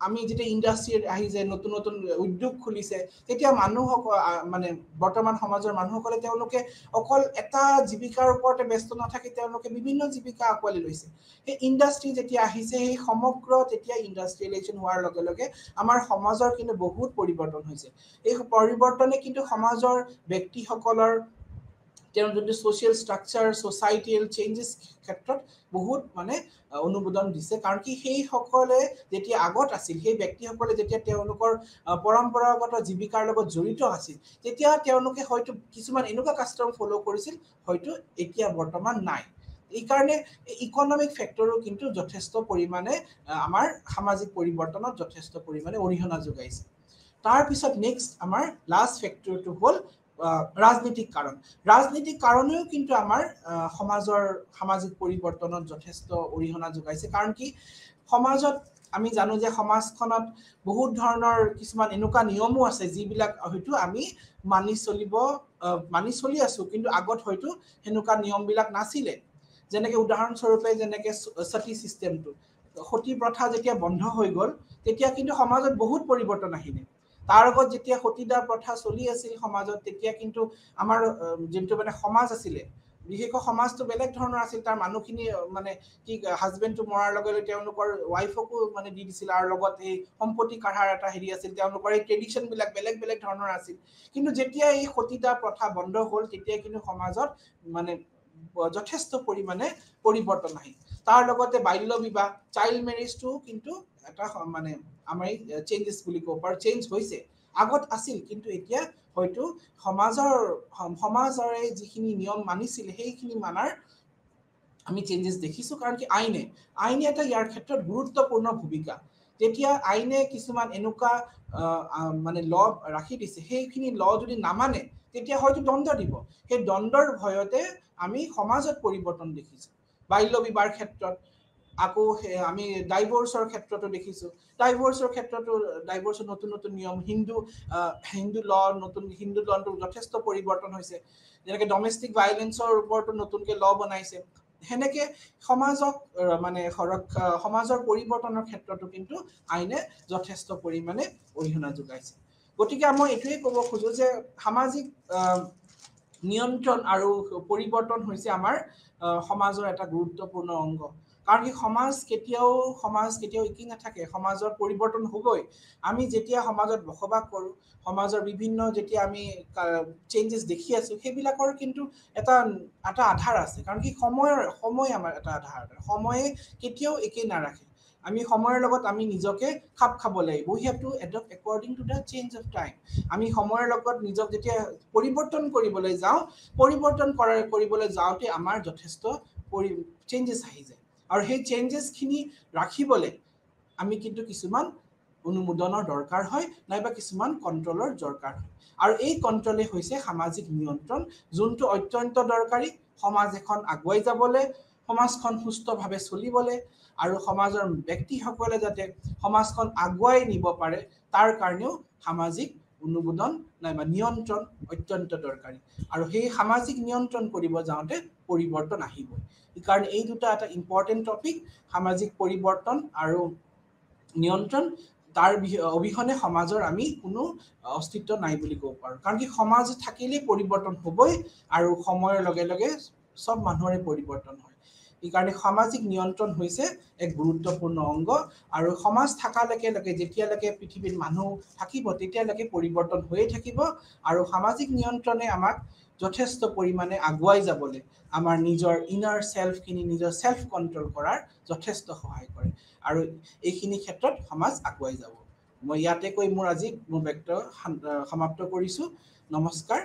আমি যেতিয়া ইন্ডাষ্ট্ৰি আহি যায় নতুন নতুন উদ্যোগ খুলিছে তেতিয়া মানুহক মানে বৰ্তমান সমাজৰ মানুহসকলে তেওঁলোকে অকল এটা জীৱিকাৰ ওপৰতে ব্যস্ত নাথাকি তেওঁলোকে বিভিন্ন জীৱিকা আকোৱালি লৈছে এই ইন্ডাষ্ট্ৰি যেতিয়া আহিছে এই সমগ্ৰ তেতিয়া ইন্ডাষ্ট্ৰিয়েলাইজেশ্যন হোৱাৰ লগে লগে আমাৰ সমাজৰ কিন্তু বহুত পৰিৱৰ্তন হৈছে এই পৰিৱৰ্তনে কিন্তু সমাজৰ ব্যক্তিসকলৰ তেওঁৰ যদি সোশ্যাল স্ট্ৰাকচাৰ সোসাইটিয়েল চেঞ্জেস ক্ষেত্ৰত বহুত মানে অনুমোদন দিছে কাৰণ কি সেই সকলে যেতিয়া আগত আছিল সেই ব্যক্তিসকলে যেতিয়া তেওঁলোকৰ পৰম্পৰাগত জীৱিকাৰ লগত জড়িত আছিল তেতিয়া তেওঁলোকে হয়তো কিছুমান এনেকুৱা কাষ্টম ফলো কৰিছিল হয়তো এতিয়া বৰ্তমান নাই এই কাৰণে ইকোনমিক ফেক্টৰো কিন্তু যথেষ্ট পৰিমাণে আমাৰ সামাজিক পৰিৱৰ্তনত যথেষ্ট পৰিমাণে অৰিহণা যোগাইছে তাৰ পিছত নেক্সট আমাৰ লাষ্ট ফেক্টৰটো হ'ল ৰাজনৈতিক কাৰণেও কিন্তু আমাৰ সামাজিক পৰিৱৰ্তনত যথেষ্ট অৰিহণা যোগাইছে কাৰণ কি সমাজত আমি জানো যে সমাজখনত বহুত ধৰণৰ কিছুমান এনেকুৱা নিয়মো আছে যিবিলাক হয়তো আমি মানি চলি আছো কিন্তু আগত হয়তো হেনুকা নিয়মবিলাক নাছিলে যেনেকে উদাহৰণস্বৰূপে যেনেকে সতী সিস্টেমটো সতী প্ৰথা যেতিয়া বন্ধ হৈ গল তেতিয়া কিন্তু সমাজত বহুত পৰিৱৰ্তন আহিলে তাৰ আগত যেতিয়া সতীদাহ প্ৰথা চলি আছিল সমাজত তেতিয়া কিন্তু আমাৰ যেটো মানে সমাজ আছিল বিশেষকৈ সমাজটো বেলেগ ধৰণৰ আছিল তাৰ মানুহখিনি মানে কি হাজবেণ্ডটো মৰাৰ লগে লগে তেওঁলোকৰ ওয়াইফকো মানে দি দিছিল আৰু লগত এই সম্পত্তি কাঢ়াৰ এটা হেৰি আছিল তেওঁলোকৰ এই ট্ৰেডিশন বিলাক বেলেগ ধৰণৰ আছিল কিন্তু যেতিয়া এই সতীদাহ প্ৰথা বন্ধ হ'ল তেতিয়া কিন্তু সমাজত মানে যথেষ্ট পৰিমাণে পৰিৱৰ্তন আহিল তাৰ লগতে বাল্য বিবাহ চাইল্ড মেৰেজটো কিন্তু এটা মানে আমাৰ চেঞ্জেস বুলি ক'ব পাৰ চেঞ্জ হৈছে আগত আছিল কিন্তু এতিয়া হয়তো সমাজৰে যিখিনি নিয়ম মানিছিল সেইখিনি মানাৰ আমি চেঞ্জেস দেখিছো কাৰণ কি আইনে এটা ইয়াৰ ক্ষেত্ৰত গুৰুত্বপূৰ্ণ ভূমিকা তেতিয়া আইনে কিছুমান এনেকুৱা মানে ল ৰাখি দিছে সেইখিনি ল যদি নামানে তেতিয়া হয়তো দণ্ড দিব সেই দণ্ডৰ ভয়তে আমি সমাজত পৰিৱৰ্তন দেখিছো বাল্য বিবাহৰ ক্ষেত্ৰত আকৌ আমি ডাইভোৰ্সৰ ক্ষেত্ৰতো দেখিছো ডাইভোৰ্সৰ নতুন নিয়ম হিন্দু লটো যথেষ্ট পৰিৱৰ্তন হৈছে যেনেকৈ ডমেষ্টিক ভায়োলেন্সৰ ওপৰতো নতুনকৈ ল বনাইছে হেনেকে সমাজক মানে সমাজৰ পৰিৱৰ্তনৰ ক্ষেত্ৰতো কিন্তু আইনে যথেষ্ট পৰিমাণে অৰিহণা যোগাইছে গতিকে মই এটোই ক'ব খোজো যে সামাজিক নিয়ন্ত্ৰণ আৰু পৰিৱৰ্তন হৈছে আমাৰ সমাজৰ এটা গুৰুত্বপূৰ্ণ অংগ কাৰণ কি সমাজ কেতিয়াও একি নাথাকে সমাজৰ পৰিৱৰ্তন হ'বই আমি যেতিয়া সমাজত বসবাস কৰো সমাজৰ বিভিন্ন যেতিয়া আমি চেঞ্জেস দেখি আছো সেইবিলাকৰ কিন্তু এটা আধাৰ আছে কাৰণ কি সময় আমাৰ এটা আধাৰ সময়ে কেতিয়াও একে নাৰাখে আমি সময়ৰ লগত আমি নিজকে খাপ খাব লাগিব we have to adapt according to the change of time আমি সময়ৰ লগত নিজক যেতিয়া পৰিৱৰ্তন কৰিবলৈ যাওঁতে আমাৰ যথেষ্ট চেঞ্জেস আহি যায় আৰু সেই চেঞ্জেস খিনি ৰাখিবলৈ আমি কিন্তু কিছুমান অনুমোদনৰ দৰকাৰ হয় নাইবা কিছুমান কন্ট্ৰোলৰ দৰকাৰ হয় আৰু এই কণ্ট্ৰলে হৈছে সামাজিক নিয়ন্ত্ৰণ যোনটো অত্যন্ত দৰকাৰী সমাজ এখন আগুৱাই যাবলৈ সমাজখন সুস্থভাৱে চলিবলৈ আৰু সমাজৰ ব্যক্তিসকলে যাতে সমাজখন আগুৱাই নিব পাৰে তাৰ কাৰণেও সামাজিক অনুমোদন নাইবা নিয়ন্ত্ৰণ অত্যন্ত দৰকাৰী আৰু সেই সামাজিক নিয়ন্ত্ৰণ কৰিব যাওঁতে পৰিৱৰ্তন আহিব কাৰণ এই দুটা এটা ইম্পৰ্টেন্ট টপিক সামাজিক পৰিৱৰ্তন আৰু নিয়ন্ত্ৰণ তাৰ অবিহনে সমাজৰ আমি কোনো অস্তিত্ব নাই বুলি ক'ব পাৰো কাৰণ কি সমাজ থাকিলেই পৰিৱৰ্তন হ'বই আৰু সময়ৰ লগে লগে সব মানুহৰে পৰিৱৰ্তন হয় এইকাৰণে সামাজিক নিয়ন্ত্ৰণ হৈছে এক গুৰুত্বপূৰ্ণ অংগ আৰু সমাজ থাকালৈকে যেতিয়ালৈকে পৃথিৱীত মানুহ থাকিব তেতিয়ালৈকে পৰিৱৰ্তন হৈয়ে থাকিব আৰু সামাজিক নিয়ন্ত্ৰণে আমাক যথেষ্ট পৰিমাণে আগুৱাই যাবলৈ আমাৰ নিজৰ ইনাৰ সেলফখিনি নিজৰ সেলফ কন্ট্ৰল কৰাৰ যথেষ্ট সহায় কৰে আৰু এইখিনি ক্ষেত্ৰত সমাজ আগুৱাই যাব মই ইয়াতে কৈ মোৰ আজি মোৰ বক্তব্য সমাপ্ত কৰিছো নমস্কাৰ